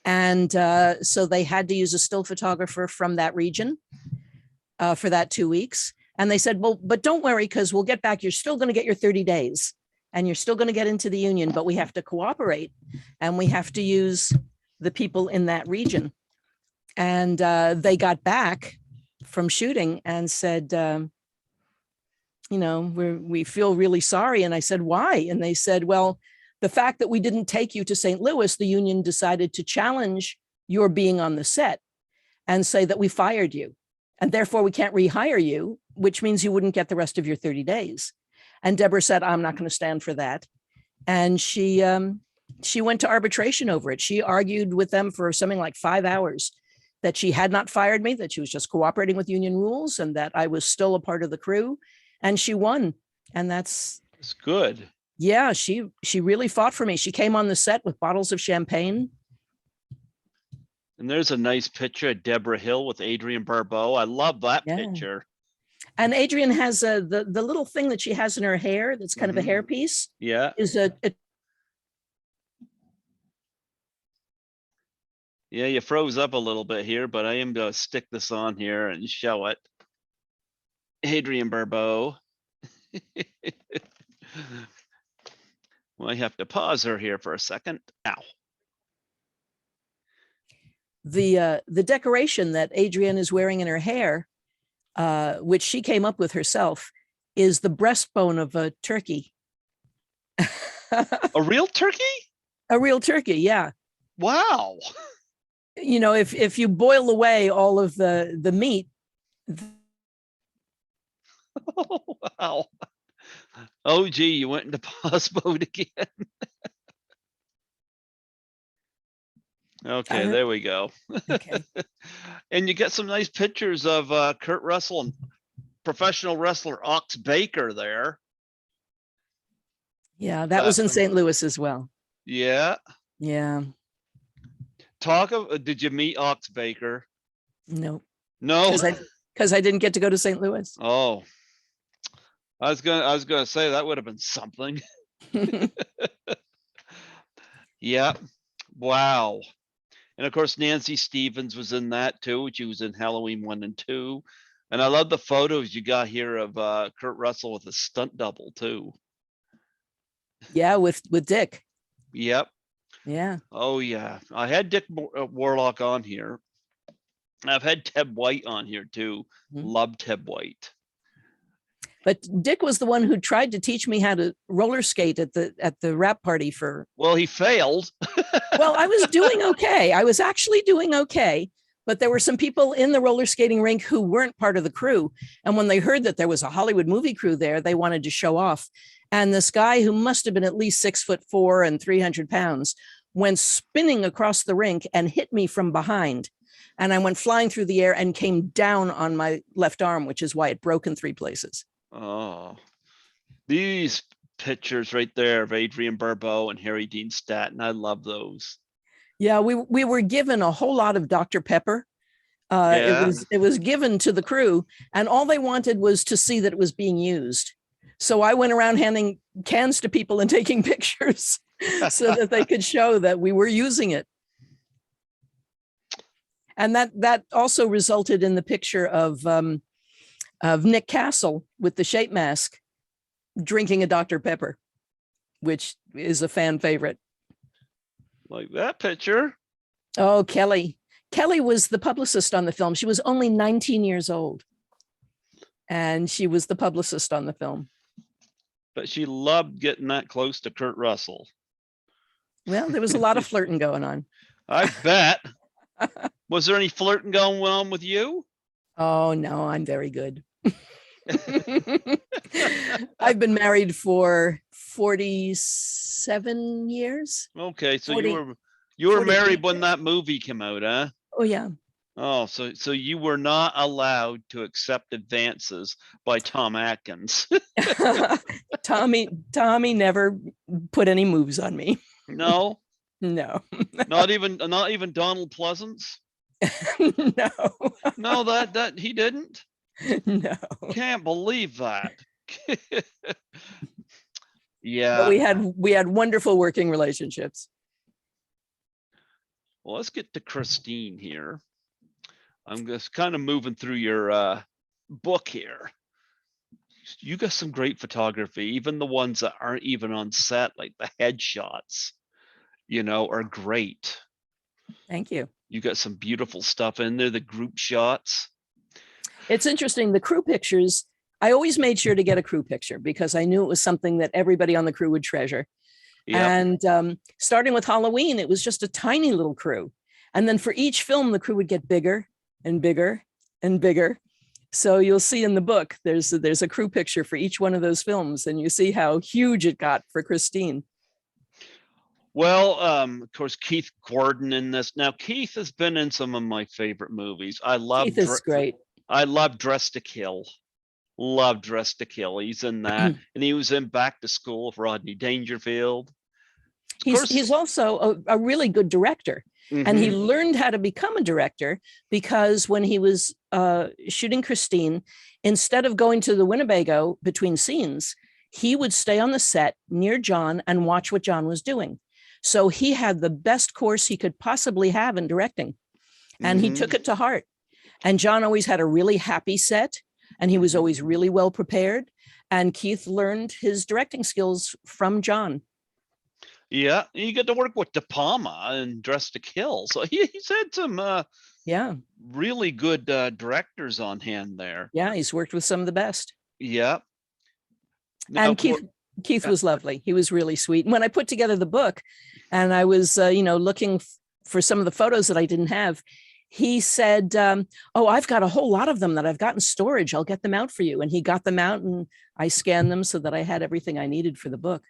And so they had to use a still photographer from that region for that 2 weeks. And they said, well, but don't worry, because we'll get back. You're still going to get your 30 days and you're still going to get into the union, but we have to cooperate and we have to use the people in that region. And they got back from shooting and said, you know, we feel really sorry. And I said, why? And they said, well, the fact that we didn't take you to St. Louis, the union decided to challenge your being on the set and say that we fired you. And therefore we can't rehire you, which means you wouldn't get the rest of your 30 days. And Deborah said, I'm not going to stand for that. And she went to arbitration over it. She argued with them for something like 5 hours that she had not fired me, that she was just cooperating with union rules and that I was still a part of the crew. And she won. And that's good. Yeah, she really fought for me. She came on the set with bottles of champagne. And there's a nice picture of Deborah Hill with Adrienne Barbeau. I love that picture. And Adrienne has the little thing that she has in her hair that's kind of a hairpiece. Yeah. Is Yeah, you froze up a little bit here, but I am going to stick this on here and show it. Adrienne Barbeau. Well, I have to pause her here for a second. Ow. The decoration that Adrienne is wearing in her hair, which she came up with herself, is the breastbone of a turkey. A real turkey? A real turkey, yeah. Wow. You know, if you boil away all of the meat. Oh, wow. Oh, gee, you went into pause mode again. Okay, there we go. Okay. And you get some nice pictures of Kurt Russell and professional wrestler Ox Baker there. Yeah, that was in St. Louis as well. Yeah. Yeah. Did you meet Ox Baker? No. No. Because I didn't get to go to St. Louis. Oh. I was gonna say that would have been something. Yeah. Wow. And of course, Nancy Stevens was in that too. She was in Halloween 1 and 2. And I love the photos you got here of Kurt Russell with a stunt double too. Yeah, with Dick. Yep. Yeah. Oh yeah. I had Dick Warlock on here. I've had Ted White on here too. Love Ted White. But Dick was the one who tried to teach me how to roller skate at the rap party for. Well, he failed. Well, I was doing okay. I was actually doing okay. But there were some people in the roller skating rink who weren't part of the crew. And when they heard that there was a Hollywood movie crew there, they wanted to show off. And this guy who must have been at least 6'4" and 300 pounds went spinning across the rink and hit me from behind. And I went flying through the air and came down on my left arm, which is why it broke in 3 places. Oh, these pictures right there of Adrienne Barbeau and Harry Dean Stanton. I love those. Yeah, we were given a whole lot of Dr. Pepper. It was given to the crew, and all they wanted was to see that it was being used. So I went around handing cans to people and taking pictures so that they could show that we were using it. And that also resulted in the picture of Nick Castle with the shape mask drinking a Dr. Pepper, which is a fan favorite. Like that picture. Oh, Kelly. Kelly was the publicist on the film. She was only 19 years old. And she was the publicist on the film. But she loved getting that close to Kurt Russell. Well, there was a lot of flirting going on. I bet. Was there any flirting going on with you? Oh, no, I'm very good. I've been married for 47 years. Okay, so 40, you were 48 married when years. that movie came out, huh? Oh, yeah. Oh, so you were not allowed to accept advances by Tom Atkins. Tommy never put any moves on me. No, No. not even Donald Pleasance. No. No, that he didn't. No. Can't believe that. But Yeah. we had wonderful working relationships. Well, let's get to Christine here. I'm just kind of moving through your book here. You got some great photography, even the ones that aren't even on set, like the headshots, are great. Thank you. You got some beautiful stuff in there, the group shots. It's interesting. The crew pictures, I always made sure to get a crew picture because I knew it was something that everybody on the crew would treasure. Yep. And starting with Halloween, it was just a tiny little crew. And then for each film, the crew would get bigger and bigger and bigger. So you'll see in the book, there's a crew picture for each one of those films, and you see how huge it got for Christine. Well, of course, Keith Gordon in this. Now, Keith has been in some of my favorite movies. Keith is great. I love Dress to Kill. Love Dress to Kill. He's in that, and he was in Back to School with Rodney Dangerfield. He's also a really good director. And he learned how to become a director because when he was shooting Christine, instead of going to the Winnebago between scenes, he would stay on the set near John and watch what John was doing. So he had the best course he could possibly have in directing, and he took it to heart. And John always had a really happy set, and he was always really well prepared. And Keith learned his directing skills from John. Yeah, you get to work with De Palma and Dress to Kill. So he's had some really good directors on hand there. Yeah, he's worked with some of the best. Yeah. Now, and Keith was lovely. He was really sweet. And when I put together the book and I was, looking for some of the photos that I didn't have, he said, oh, I've got a whole lot of them that I've got in storage. I'll get them out for you. And he got them out and I scanned them so that I had everything I needed for the book.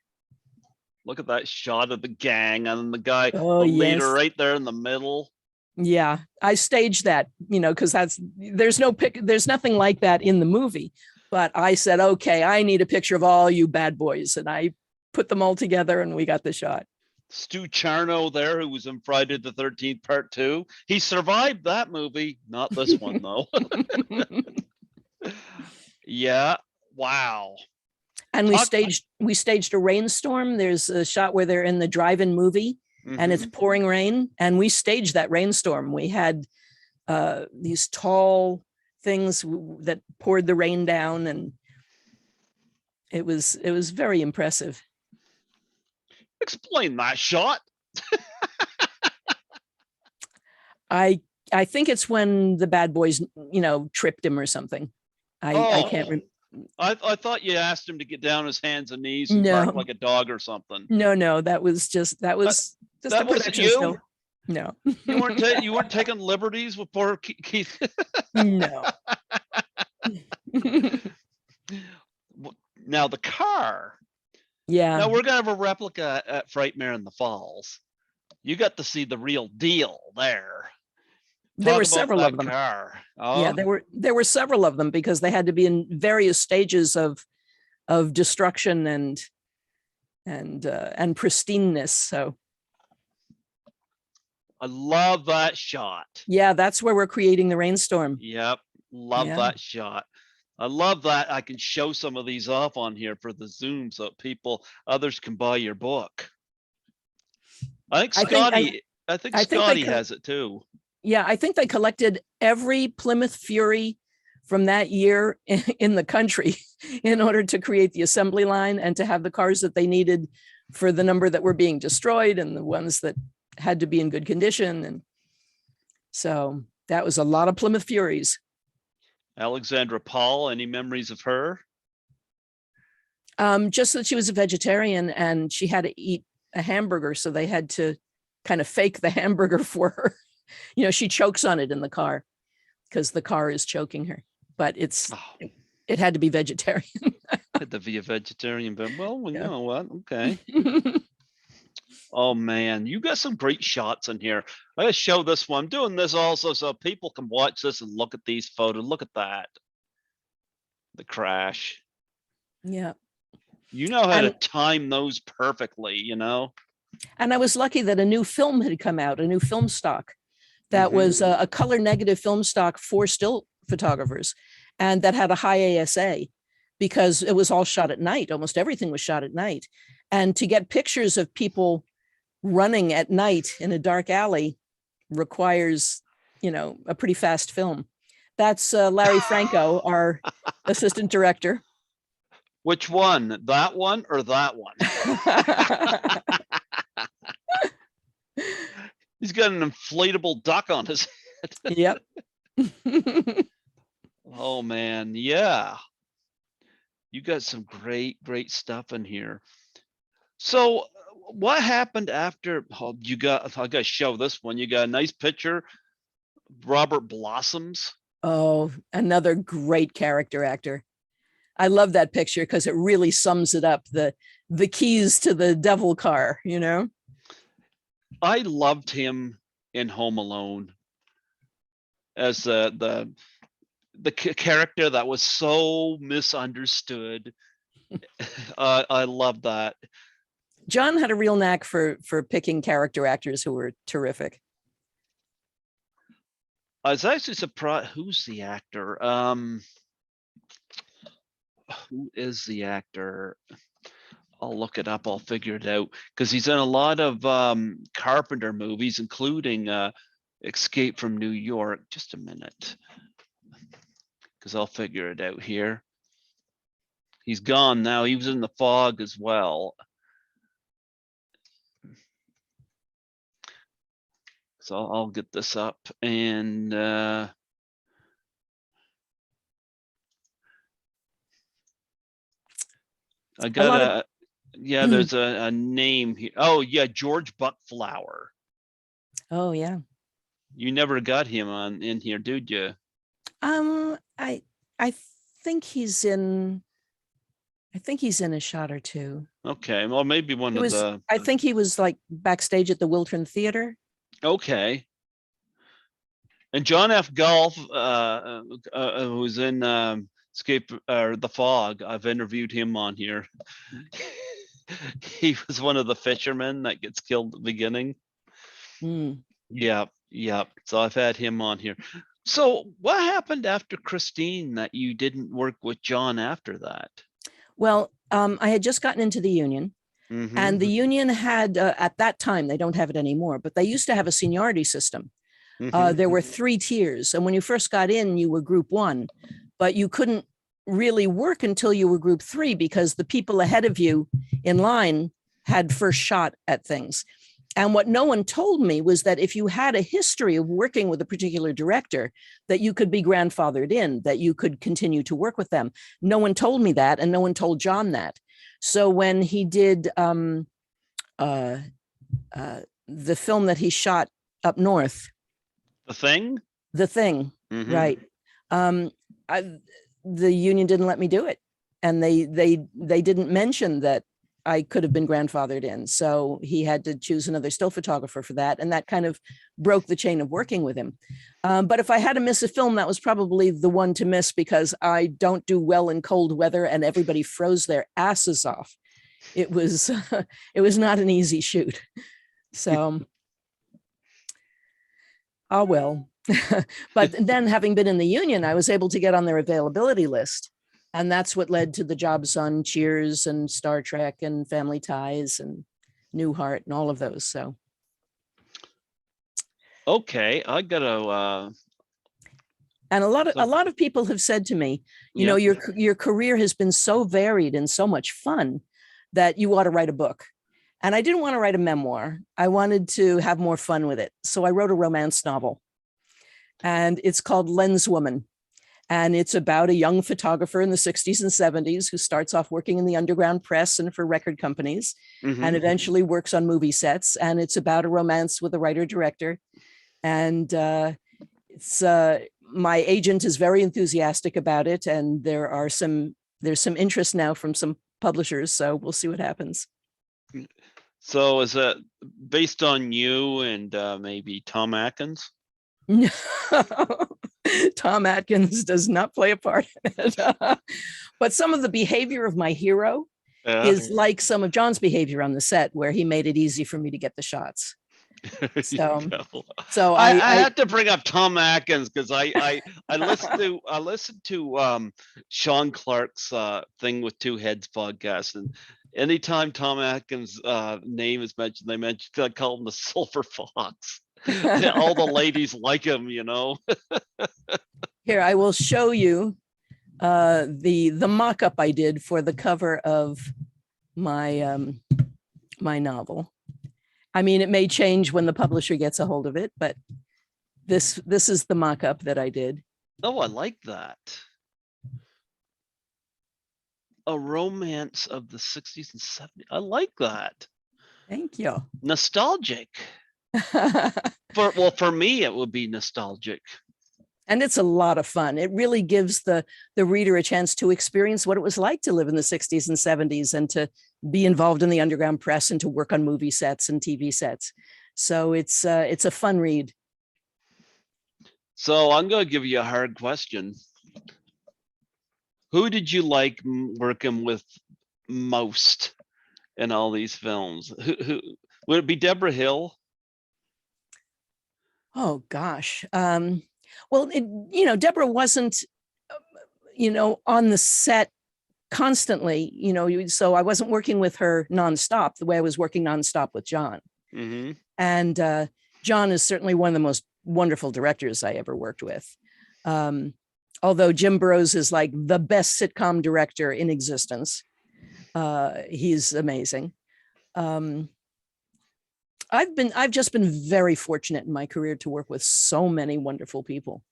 Look at that shot of the gang and the guy, the leader right there in the middle. Yeah, I staged that, because there's nothing like that in the movie. But I said, okay, I need a picture of all you bad boys. And I put them all together and we got the shot. Stu Charno there, who was in Friday the 13th Part 2. He survived that movie. Not this one, though. Yeah. Wow. And we staged a rainstorm. There's a shot where they're in the drive-in movie and it's pouring rain. And we staged that rainstorm. We had these tall things that poured the rain down, and it was very impressive. Explain that shot. I think it's when the bad boys, tripped him or something. I can't remember. I thought you asked him to get down his hands and knees and bark like a dog or something. No, that was just a production still. No, you weren't taking liberties with poor Keith. No. Now the car. Yeah. Now we're gonna have a replica at Frightmare in the Falls. You got to see the real deal there. There were several of them. Car. Oh. Yeah, there were several of them because they had to be in various stages of destruction and pristineness. So I love that shot. Yeah, that's where we're creating the rainstorm. Yep, love that shot. I love that I can show some of these off on here for the Zoom so others can buy your book. I think Scotty has it too. Yeah, I think they collected every Plymouth Fury from that year in the country in order to create the assembly line and to have the cars that they needed for the number that were being destroyed and the ones that had to be in good condition. And so that was a lot of Plymouth Furies. Alexandra Paul, any memories of her? Just that she was a vegetarian and she had to eat a hamburger, so they had to kind of fake the hamburger for her. You know, she chokes on it in the car because the car is choking her, but it had to be vegetarian. Had to be a vegetarian, but well, you Yeah. know what? Okay. Oh man, you got some great shots in here. I gotta show this one. I'm doing this also so people can watch this and look at these photos. Look at that. The crash. Yeah. You know how to And time those perfectly, you know? I was lucky that a new film had come out, a new film stock that was a color negative film stock for still photographers, and that had a high ASA because it was all shot at night. Almost everything was shot at night. And to get pictures of people running at night in a dark alley requires, you know, a pretty fast film. That's Larry Franco, our assistant director. Which one? That one or that one? He's got an inflatable duck on his head. Yep. Oh man, yeah. You got some great stuff in here. So what happened after I gotta show this one. You got a nice picture, Robert Blossoms. Oh, another great character actor. I love that picture because it really sums it up, the keys to the devil car, you know? I loved him in Home Alone as the character that was so misunderstood. I love that. John had a real knack for picking character actors who were terrific. I was actually surprised. Who's the actor? Who is the actor? I'll look it up. I'll figure it out because he's in a lot of Carpenter movies, including Escape from New York. Just a minute, because I'll figure it out here. He's gone now. He was in The Fog as well. So I'll get this up and I got yeah, there's a name here. Oh yeah, George Buckflower. Oh yeah. You never got him on in here, did you? I think he's in a shot or two. Okay, well maybe one He of was, the. I think he was like backstage at the Wiltern Theater. Okay. And John F. Golf, who's in Escape or The Fog, I've interviewed him on here. He was one of the fishermen that gets killed at the beginning. Mm. Yeah. So I've had him on here. So what happened after Christine that you didn't work with John after that? Well, I had just gotten into the union, and the union had, at that time, they don't have it anymore, but they used to have a seniority system. There were 3 tiers. And when you first got in, you were group 1, but you couldn't really work until you were group 3 because the people ahead of you in line had first shot at things. And what no one told me was that if you had a history of working with a particular director, that you could be grandfathered in, that you could continue to work with them. No one told me that, and no one told John that. So when he did the film that he shot up north, The Thing? The Thing, right. The union didn't let me do it. And they didn't mention that I could have been grandfathered in. So he had to choose another still photographer for that. And that kind of broke the chain of working with him. But if I had to miss a film, that was probably the one to miss because I don't do well in cold weather and everybody froze their asses off. It was, it was not an easy shoot. So, oh, well. But then having been in the union, I was able to get on their availability list. And that's what led to the jobs on Cheers and Star Trek and Family Ties and Newhart and all of those. So. Okay, I gotta. And a lot of people have said to me, you know, your career has been so varied and so much fun that you ought to write a book. And I didn't want to write a memoir. I wanted to have more fun with it. So I wrote a romance novel. And it's called Lenswoman. And it's about a young photographer in the 60s and 70s who starts off working in the underground press and for record companies, and eventually works on movie sets. And it's about a romance with a writer director. And it's my agent is very enthusiastic about it, and there's some interest now from some publishers. So we'll see what happens. So is it based on you and maybe Tom Atkins? No, Tom Atkins does not play a part in it. But some of the behavior of my hero is like some of John's behavior on the set, where he made it easy for me to get the shots. So I had to bring up Tom Atkins because I listened to Sean Clark's Thing with Two Heads podcast, and anytime Tom Atkins' name is mentioned, they call him the Silver Fox. All the ladies like him, you know. Here, I will show you the mock-up I did for the cover of my my novel. I mean, it may change when the publisher gets a hold of it, but this is the mock-up that I did. Oh, I like that. A romance of the 60s and 70s. I like that. Thank you. Nostalgic. For me, it would be nostalgic. And it's a lot of fun. It really gives the reader a chance to experience what it was like to live in the 60s and 70s, and to be involved in the underground press, and to work on movie sets and TV sets. So it's a fun read. So I'm going to give you a hard question. Who did you like working with most in all these films? Who would it be? Deborah Hill? Oh gosh. Well, Deborah wasn't, on the set constantly, so I wasn't working with her nonstop the way I was working nonstop with John. And John is certainly one of the most wonderful directors I ever worked with. Although Jim Burrows is like the best sitcom director in existence. He's amazing. I've just been very fortunate in my career to work with so many wonderful people.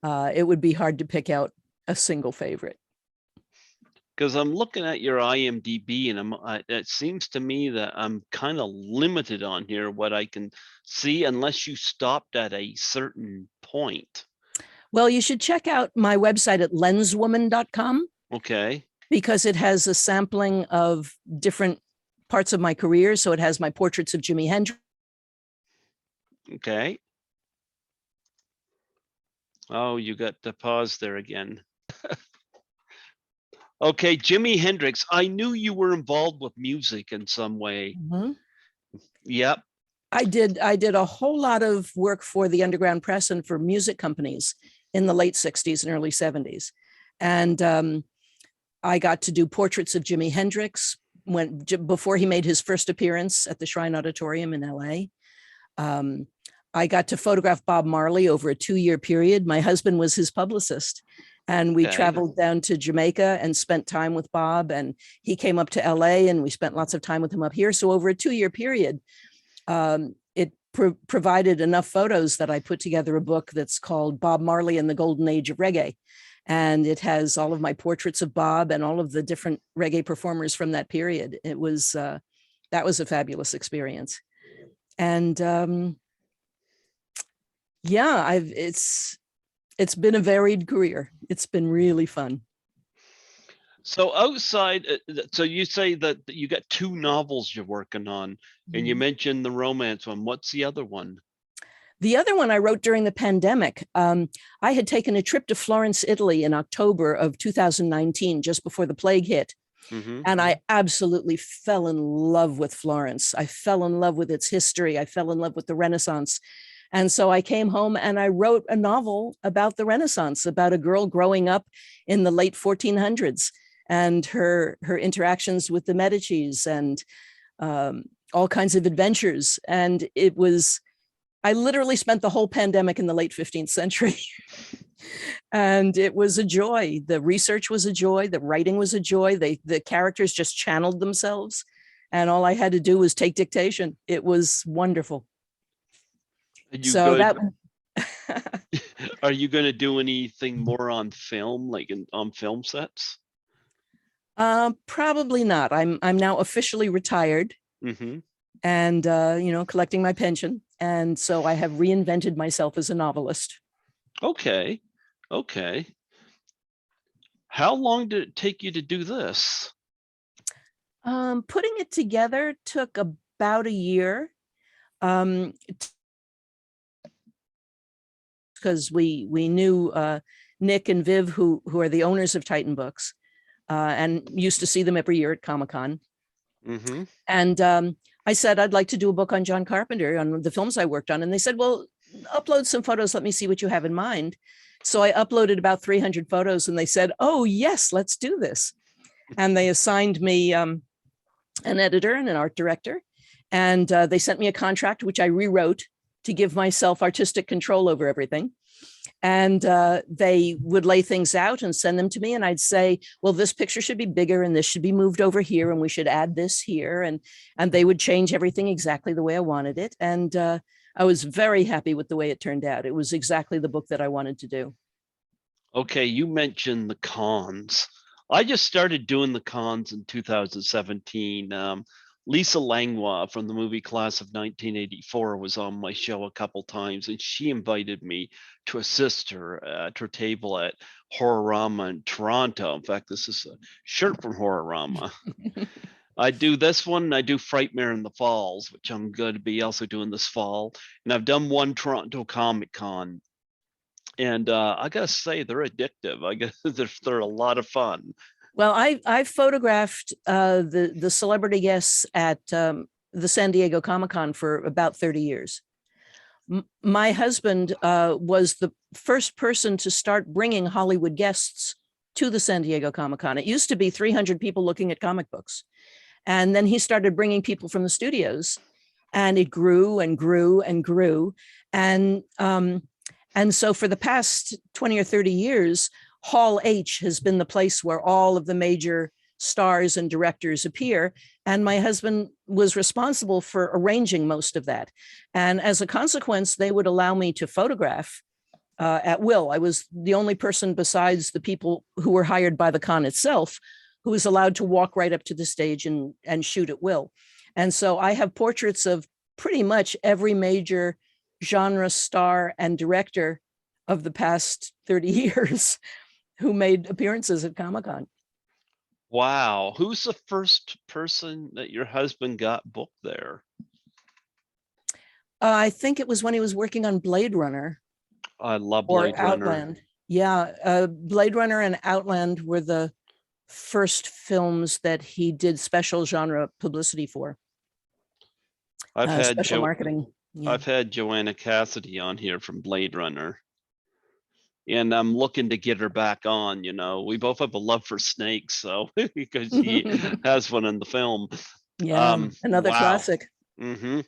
It would be hard to pick out a single favorite. Because I'm looking at your IMDb, and it seems to me that I'm kind of limited on here what I can see, unless you stopped at a certain point. Well, you should check out my website at lenswoman.com. Okay. Because it has a sampling of different parts of my career. So it has my portraits of Jimi Hendrix. Okay. Oh, you got the pause there again. Okay, Jimi Hendrix. I knew you were involved with music in some way. Yep. I did a whole lot of work for the underground press and for music companies in the late 60s and early 70s. And I got to do portraits of Jimi Hendrix before he made his first appearance at the Shrine Auditorium in LA. I got to photograph Bob Marley over a 2-year period. My husband was his publicist, and we traveled down to Jamaica and spent time with Bob, and he came up to LA and we spent lots of time with him up here. So over a 2-year period, it provided enough photos that I put together a book that's called Bob Marley and the Golden Age of Reggae. And it has all of my portraits of Bob and all of the different reggae performers from that period. It was, that was a fabulous experience. And yeah, it's been a varied career. It's been really fun. So outside, so you say that you got 2 novels you're working on, and you mentioned the romance one. What's the other one? The other one I wrote during the pandemic. I had taken a trip to Florence, Italy in October of 2019, just before the plague hit. And I absolutely fell in love with Florence. I fell in love with its history. I fell in love with the Renaissance. And so I came home and I wrote a novel about the Renaissance, about a girl growing up in the late 1400s and her interactions with the Medicis and all kinds of adventures. And I literally spent the whole pandemic in the late 15th century. And it was a joy. The research was a joy. The writing was a joy. The characters just channeled themselves. And all I had to do was take dictation. It was wonderful. So that Are you going to do anything more on film, like on film sets? Probably not. I'm now officially retired Mm-hmm. and collecting my pension. And so I have reinvented myself as a novelist. Okay. Okay. How long did it take you to do this? Putting it together took about a year. Because we knew Nick and Viv, who are the owners of Titan Books, and used to see them every year at Comic-Con. Mm-hmm. And I said, I'd like to do a book on John Carpenter, on the films I worked on. And they said, well, upload some photos. Let me see what you have in mind. So I uploaded about 300 photos and they said, oh, yes, let's do this. And they assigned me an editor and an art director. And they sent me a contract, which I rewrote to give myself artistic control over everything. And they would lay things out and send them to me. And I'd say, well, this picture should be bigger and this should be moved over here. And we should add this here. And they would change everything exactly the way I wanted it. And I was very happy with the way it turned out. It was exactly the book that I wanted to do. Okay, you mentioned the cons. I just started doing the cons in 2017. Lisa Langlois from the movie class of 1984 was on my show a couple times, and she invited me to assist her at her table at Horrorama in Toronto. In fact, this is a shirt from Horrorama. I do this one, I do Frightmare in the Falls, which I'm going to be also doing this fall. And I've done one Toronto Comic Con. And I gotta say, they're addictive. I guess they're a lot of fun. Well, I photographed the celebrity guests at the San Diego Comic-Con for about 30 years. My husband was the first person to start bringing Hollywood guests to the San Diego Comic-Con. It used to be 300 people looking at comic books. And then he started bringing people from the studios, and it grew and grew and grew. And so for the past 20 or 30 years, Hall H has been the place where all of the major stars and directors appear. And my husband was responsible for arranging most of that. And as a consequence, they would allow me to photograph at will. I was the only person besides the people who were hired by the con itself who was allowed to walk right up to the stage and shoot at will. And so I have portraits of pretty much every major genre star and director of the past 30 years who made appearances at Comic-Con. Wow. Who's the first person that your husband got booked there? I think it was when he was working on Blade Runner. I love Blade Runner. Outland. Yeah, Blade Runner and Outland were the first films that he did special genre publicity for. I've had special marketing. Yeah. I've had Joanna Cassidy on here from Blade Runner, and I'm looking to get her back on. You know, we both have a love for snakes, so because he has one in the film. Yeah, another classic. Mm-hmm.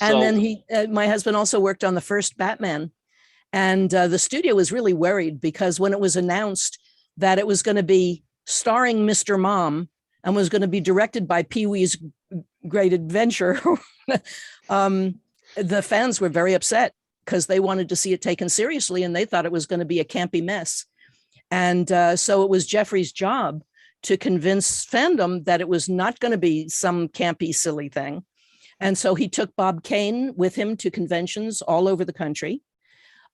And then my husband also worked on the first Batman, and the studio was really worried because when it was announced that it was going to be starring Mr. Mom and was going to be directed by Pee-wee's Great Adventure, the fans were very upset because they wanted to see it taken seriously and they thought it was going to be a campy mess. And so it was Jeffrey's job to convince fandom that it was not going to be some campy, silly thing. And so he took Bob Kane with him to conventions all over the country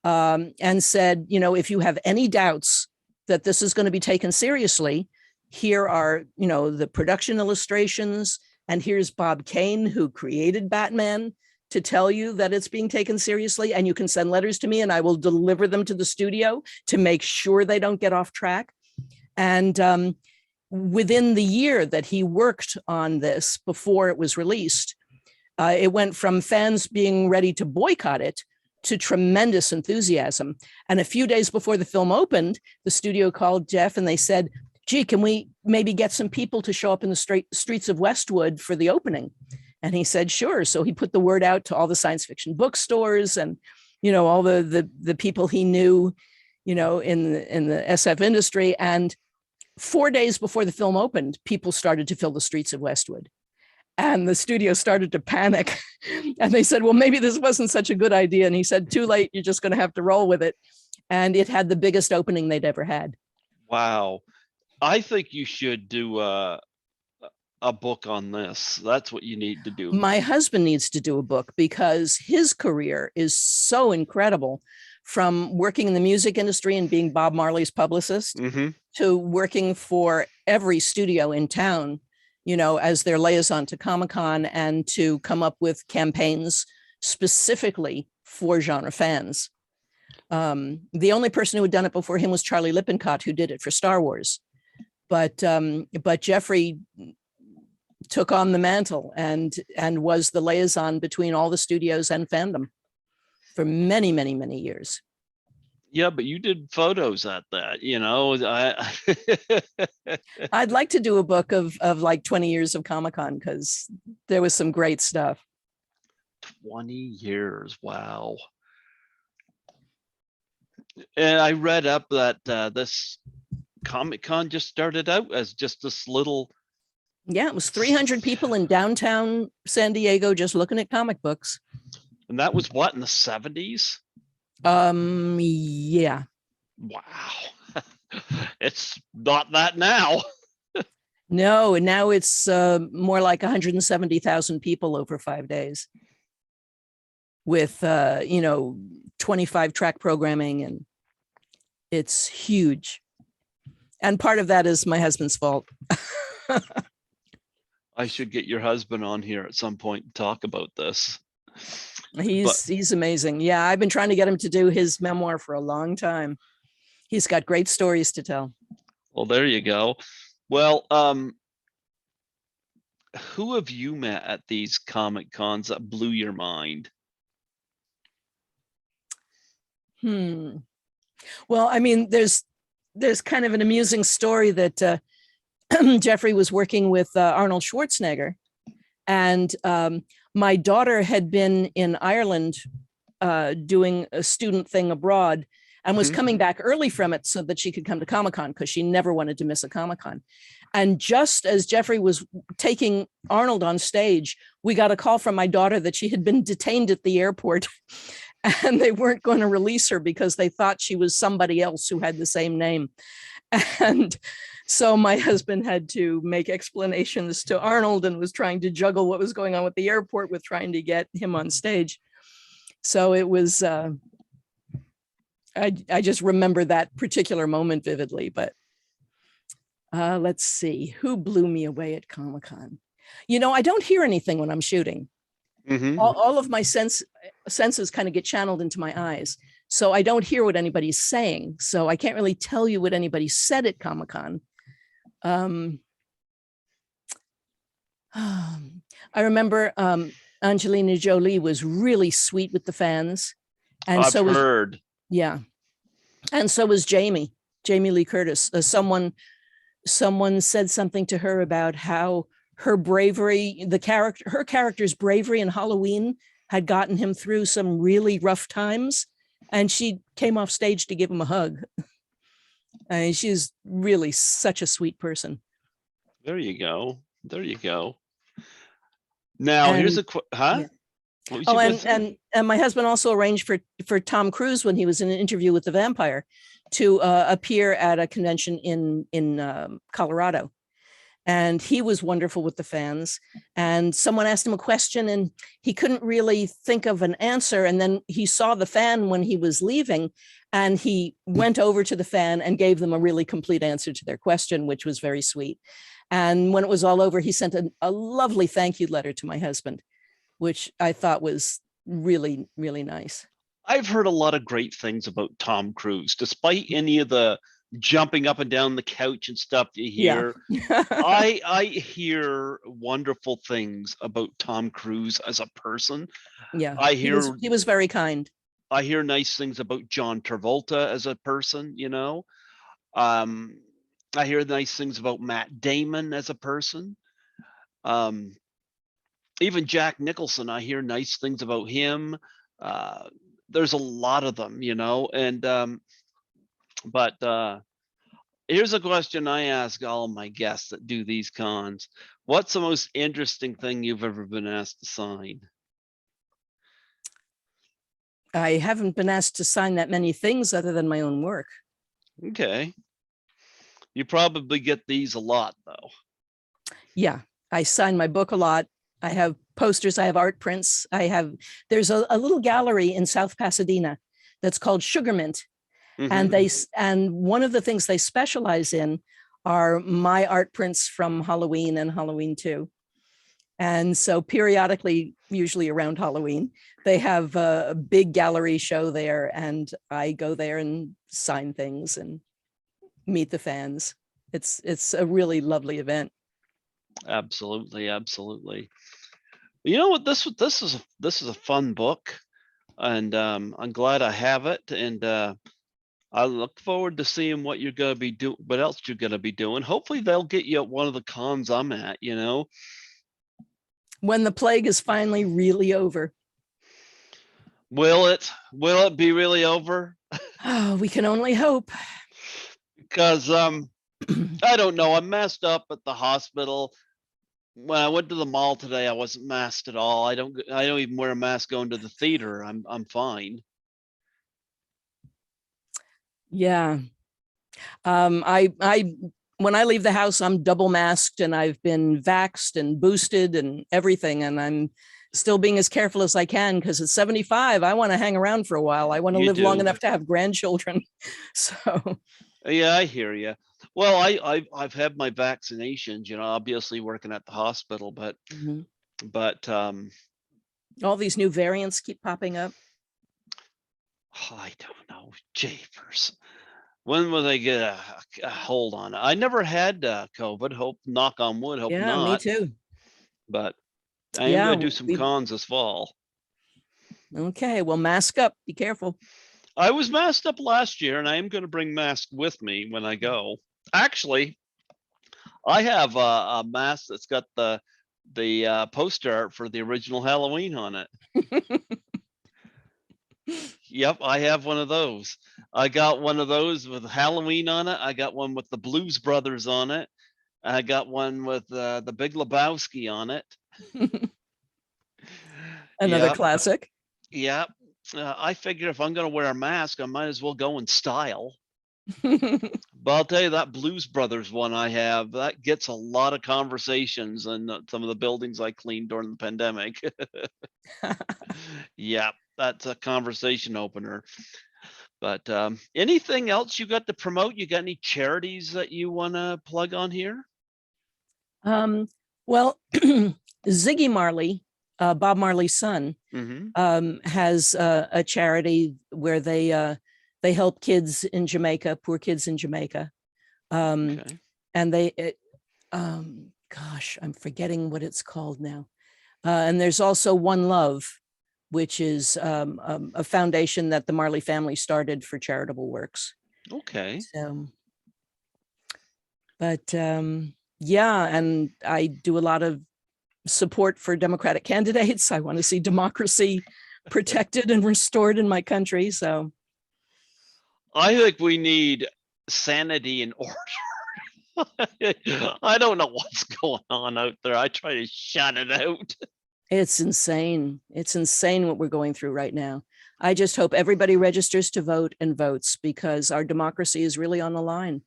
and said, you know, if you have any doubts that this is going to be taken seriously, here are, you know, the production illustrations, and here's Bob Kane, who created Batman, to tell you that it's being taken seriously, and you can send letters to me and I will deliver them to the studio to make sure they don't get off track. And within the year that he worked on this before it was released, it went from fans being ready to boycott it to tremendous enthusiasm. And a few days before the film opened, the studio called Jeff and they said, gee, can we maybe get some people to show up in the streets of Westwood for the opening? And he said, sure. So he put the word out to all the science fiction bookstores and, you know, all the people he knew, you know, in the SF industry. And 4 days before the film opened, people started to fill the streets of Westwood. And the studio started to panic. And they said, well, maybe this wasn't such a good idea. And he said, too late, you're just going to have to roll with it. And it had the biggest opening they'd ever had. Wow. I think you should do a book on this. That's what you need to do. My husband needs to do a book because his career is so incredible, from working in the music industry and being Bob Marley's publicist to working for every studio in town, you know, as their liaison to Comic-Con, and to come up with campaigns specifically for genre fans. The only person who had done it before him was Charlie Lippincott, who did it for Star Wars. But Jeffrey took on the mantle and was the liaison between all the studios and fandom for many, many, many years. Yeah, but you did photos at that, you know. I'd like to do a book of like 20 years of Comic-Con, because there was some great stuff. 20 years, wow. And I read up that this Comic-Con just started out as just this little. Yeah, it was 300 people in downtown San Diego just looking at comic books. And that was what, in the 70s? Yeah. Wow. It's not that now. No, and now it's more like 170,000 people over 5 days with, 25 track programming, and it's huge. And part of that is my husband's fault. I should get your husband on here at some point and talk about this. He's amazing. Yeah, I've been trying to get him to do his memoir for a long time. He's got great stories to tell. Well, there you go. Well, who have you met at these Comic Cons that blew your mind? Well, I mean, there's kind of an amusing story that Jeffrey was working with Arnold Schwarzenegger, and my daughter had been in Ireland doing a student thing abroad, and was coming back early from it so that she could come to Comic-Con, because she never wanted to miss a Comic-Con. And just as Jeffrey was taking Arnold on stage, we got a call from my daughter that she had been detained at the airport and they weren't going to release her because they thought she was somebody else who had the same name. And so my husband had to make explanations to Arnold and was trying to juggle what was going on with the airport with trying to get him on stage. So it was, I just remember that particular moment vividly. But let's see, who blew me away at Comic-Con? You know, I don't hear anything when I'm shooting. All of my senses kind of get channeled into my eyes. So I don't hear what anybody's saying. So I can't really tell you what anybody said at Comic-Con. I remember Angelina Jolie was really sweet with the fans. And I've heard. Yeah. And so was Jamie Lee Curtis. Someone said something to her about how her bravery, her character's bravery in Halloween had gotten him through some really rough times. And she came off stage to give him a hug. And she's really such a sweet person. There you go. There you go. Now, here's a huh? Yeah. Oh, and my husband also arranged for Tom Cruise, when he was in an interview with the Vampire, to appear at a convention in Colorado. And he was wonderful with the fans. And someone asked him a question and he couldn't really think of an answer. And then he saw the fan when he was leaving, and he went over to the fan and gave them a really complete answer to their question, which was very sweet. And when it was all over, he sent a lovely thank you letter to my husband, which I thought was really, really nice. I've heard a lot of great things about Tom Cruise, despite any of the jumping up and down the couch and stuff you hear. Yeah. I hear wonderful things about Tom Cruise as a person. Yeah, he was very kind. I hear nice things about John Travolta as a person, you know. I hear nice things about Matt Damon as a person. Even Jack Nicholson, I hear nice things about him. There's a lot of them, you know, and but Here's a question I ask all my guests that do these cons. What's the most interesting thing you've ever been asked to sign? I haven't been asked to sign that many things other than my own work. Okay. You probably get these a lot, though. Yeah, I sign my book a lot. I have posters, I have art prints. There's a little gallery in South Pasadena that's called Sugarmint. And one of the things they specialize in are my art prints from Halloween and Halloween 2. And so periodically, usually around Halloween, they have a big gallery show there, and I go there and sign things and meet the fans. It's a really lovely event. Absolutely, absolutely. You know what? This is a fun book, and I'm glad I have it. And I look forward to seeing what you're gonna be doing. What else you're gonna be doing? Hopefully, they'll get you at one of the cons I'm at. You know, when the plague is finally really over. Will it be really over? Oh, we can only hope. Because I don't know. I'm masked up at the hospital. When I went to the mall today, I wasn't masked at all. I don't even wear a mask going to the theater. I'm fine. Yeah. I when I leave the house, I'm double masked, and I've been vaxxed and boosted and everything. And I'm still being as careful as I can, because at 75, I want to hang around for a while. I want to live long enough to have grandchildren. So yeah, I hear you. Well, I've had my vaccinations, you know, obviously working at the hospital, but all these new variants keep popping up. I don't know. Japers. When will they get a hold on it? I never had COVID. Hope, knock on wood, hope Yeah, not. me too. But I am gonna do some cons this fall. Okay, well, mask up. Be careful. I was masked up last year, and I am going to bring mask with me when I go. Actually, I have a mask that's got the poster art for the original Halloween on it. Yep, I have one of those. I got one of those with Halloween on it. I got one with the Blues Brothers on it. I got one with the Big Lebowski on it. Another classic. Yep. I figure if I'm going to wear a mask, I might as well go in style. But I'll tell you, that Blues Brothers one I have, that gets a lot of conversations in some of the buildings I cleaned during the pandemic. Yeah, that's a conversation opener. But anything else you got to promote? You got any charities that you want to plug on here? Well, Ziggy Marley, Bob Marley's son, has a charity where they help kids in Jamaica, poor kids in Jamaica. And gosh, I'm forgetting what it's called now. And there's also One Love, which is a foundation that the Marley family started for charitable works. Okay. So, but yeah, and I do a lot of support for Democratic candidates. I want to see democracy protected and restored in my country. So I think we need sanity and order. I don't know what's going on out there. I try to shut it out. It's insane. It's insane what we're going through right now. I just hope everybody registers to vote and votes, because our democracy is really on the line.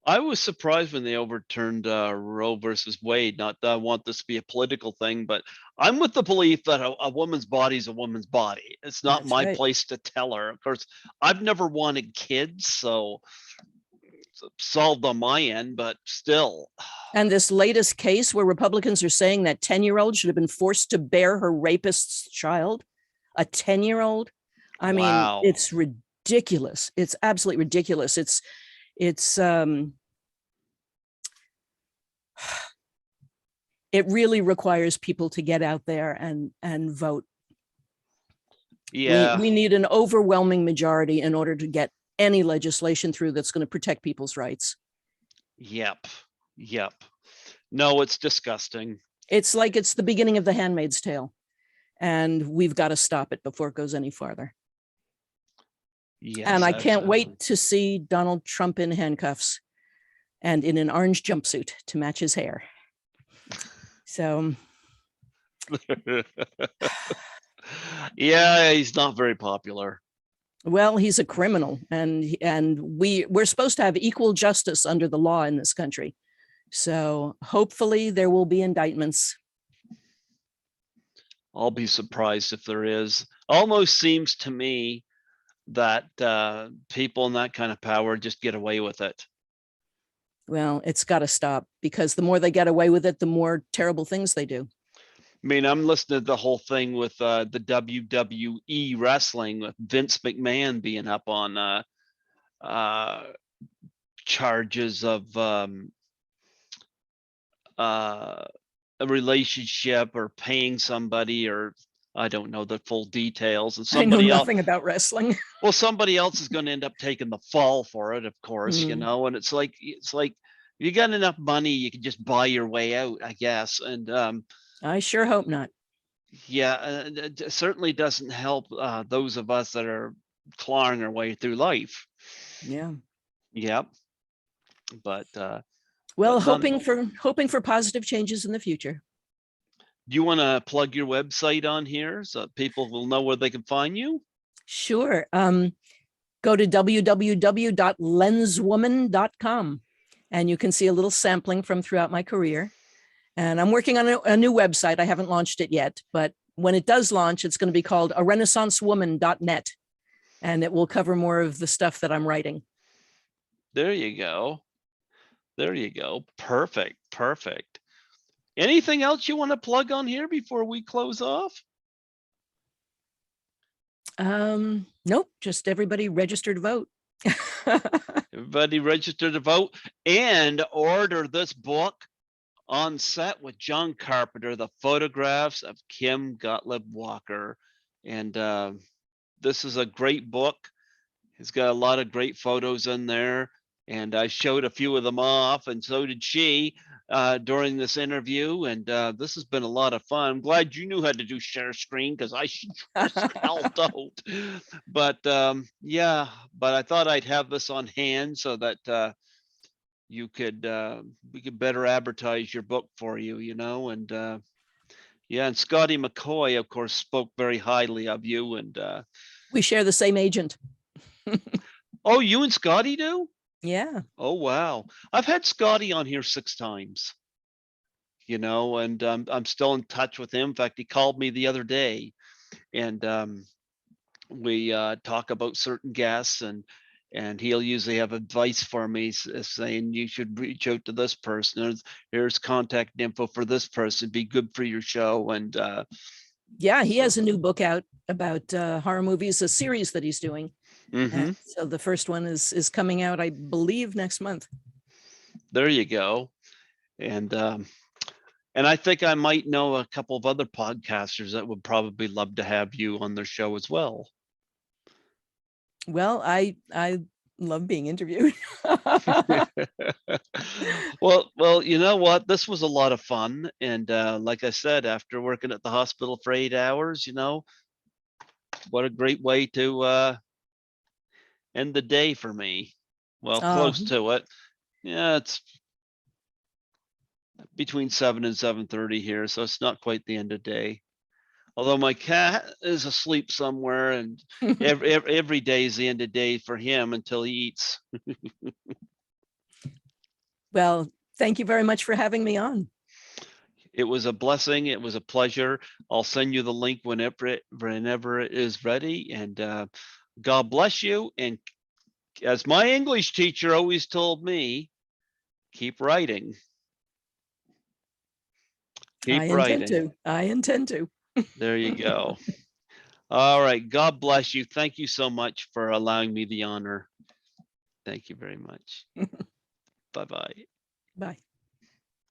I was surprised when they overturned Roe versus Wade. Not that I want this to be a political thing, but I'm with the belief that a woman's body is a woman's body. It's not That's my place to tell her. Of course, I've never wanted kids, so it's solved on my end, but still. And this latest case where Republicans are saying that 10-year-old should have been forced to bear her rapist's child, a 10-year-old. I mean, it's ridiculous. It's absolutely ridiculous. It's it really requires people to get out there and vote. Yeah, we need an overwhelming majority in order to get any legislation through that's going to protect people's rights. Yep. No, it's disgusting. It's like it's the beginning of The Handmaid's Tale, and we've got to stop it before it goes any farther. Yes, And I can't absolutely. wait to see Donald Trump in handcuffs and in an orange jumpsuit to match his hair. So, Yeah, he's not very popular. well, he's a criminal, and we're supposed to have equal justice under the law in this country. So hopefully there will be indictments. I'll be surprised if there is. Almost seems to me that people in that kind of power just get away with it. Well, it's got to stop, because the more they get away with it, the more terrible things they do. I mean, I'm listening to the whole thing with the WWE wrestling with Vince McMahon being up on charges of a relationship or paying somebody, or I don't know the full details. And I know somebody else, nothing about wrestling. well, somebody else is going to end up taking the fall for it, of course, you Mm, know. And it's like you got enough money, you can just buy your way out, I guess. And I sure hope not. yeah, it certainly doesn't help those of us that are clawing our way through life. Yeah. Yep. But Well, none. hoping for positive changes in the future. Do you want to plug your website on here so people will know where they can find you? Sure. Go to www.lenswoman.com and you can see a little sampling from throughout my career. And I'm working on a new website. I haven't launched it yet, but when it does launch, it's going to be called arenaissancewoman.net, and it will cover more of the stuff that I'm writing. There you go. There you go. Perfect. Perfect. Anything else you want to plug on here before we close off? Nope, just everybody register to vote. Everybody register to vote and order this book, On Set with John Carpenter, the photographs of Kim Gottlieb-Walker. And this is a great book. It's got a lot of great photos in there. And I showed a few of them off, and so did she during this interview. And this has been a lot of fun. I'm glad you knew how to do share screen, because I held out. But yeah, but I thought I'd have this on hand so that you could we could better advertise your book for you, you know. And yeah, and Scotty McCoy, of course, spoke very highly of you. And We share the same agent. oh, you and Scotty do? Yeah. Oh, wow. I've had Scotty on here 6 times, you know, and I'm still in touch with him. In fact, he called me the other day, and we talk about certain guests, and he'll usually have advice for me saying you should reach out to this person. Here's contact info for this person. Be good for your show. And yeah, he has a new book out about horror movies, a series that he's doing. And so the first one is coming out, I believe, next month. There you go. And I think I might know a couple of other podcasters that would probably love to have you on their show as well. Well, I love being interviewed. Well, you know what? This was a lot of fun. And like I said, after working at the hospital for 8 hours, you know, what a great way to end the day for me. Well, close to it. Yeah, it's between 7 and 7:30 here, so it's not quite the end of the day. Although my cat is asleep somewhere, and every day is the end of the day for him until he eats. Well, thank you very much for having me on. It was a blessing. It was a pleasure. I'll send you the link whenever it is ready. And God bless you. And as my English teacher always told me, keep writing. Keep writing. I intend to. There you go. All right. God bless you. Thank you so much for allowing me the honor. Thank you very much. Bye-bye. Bye.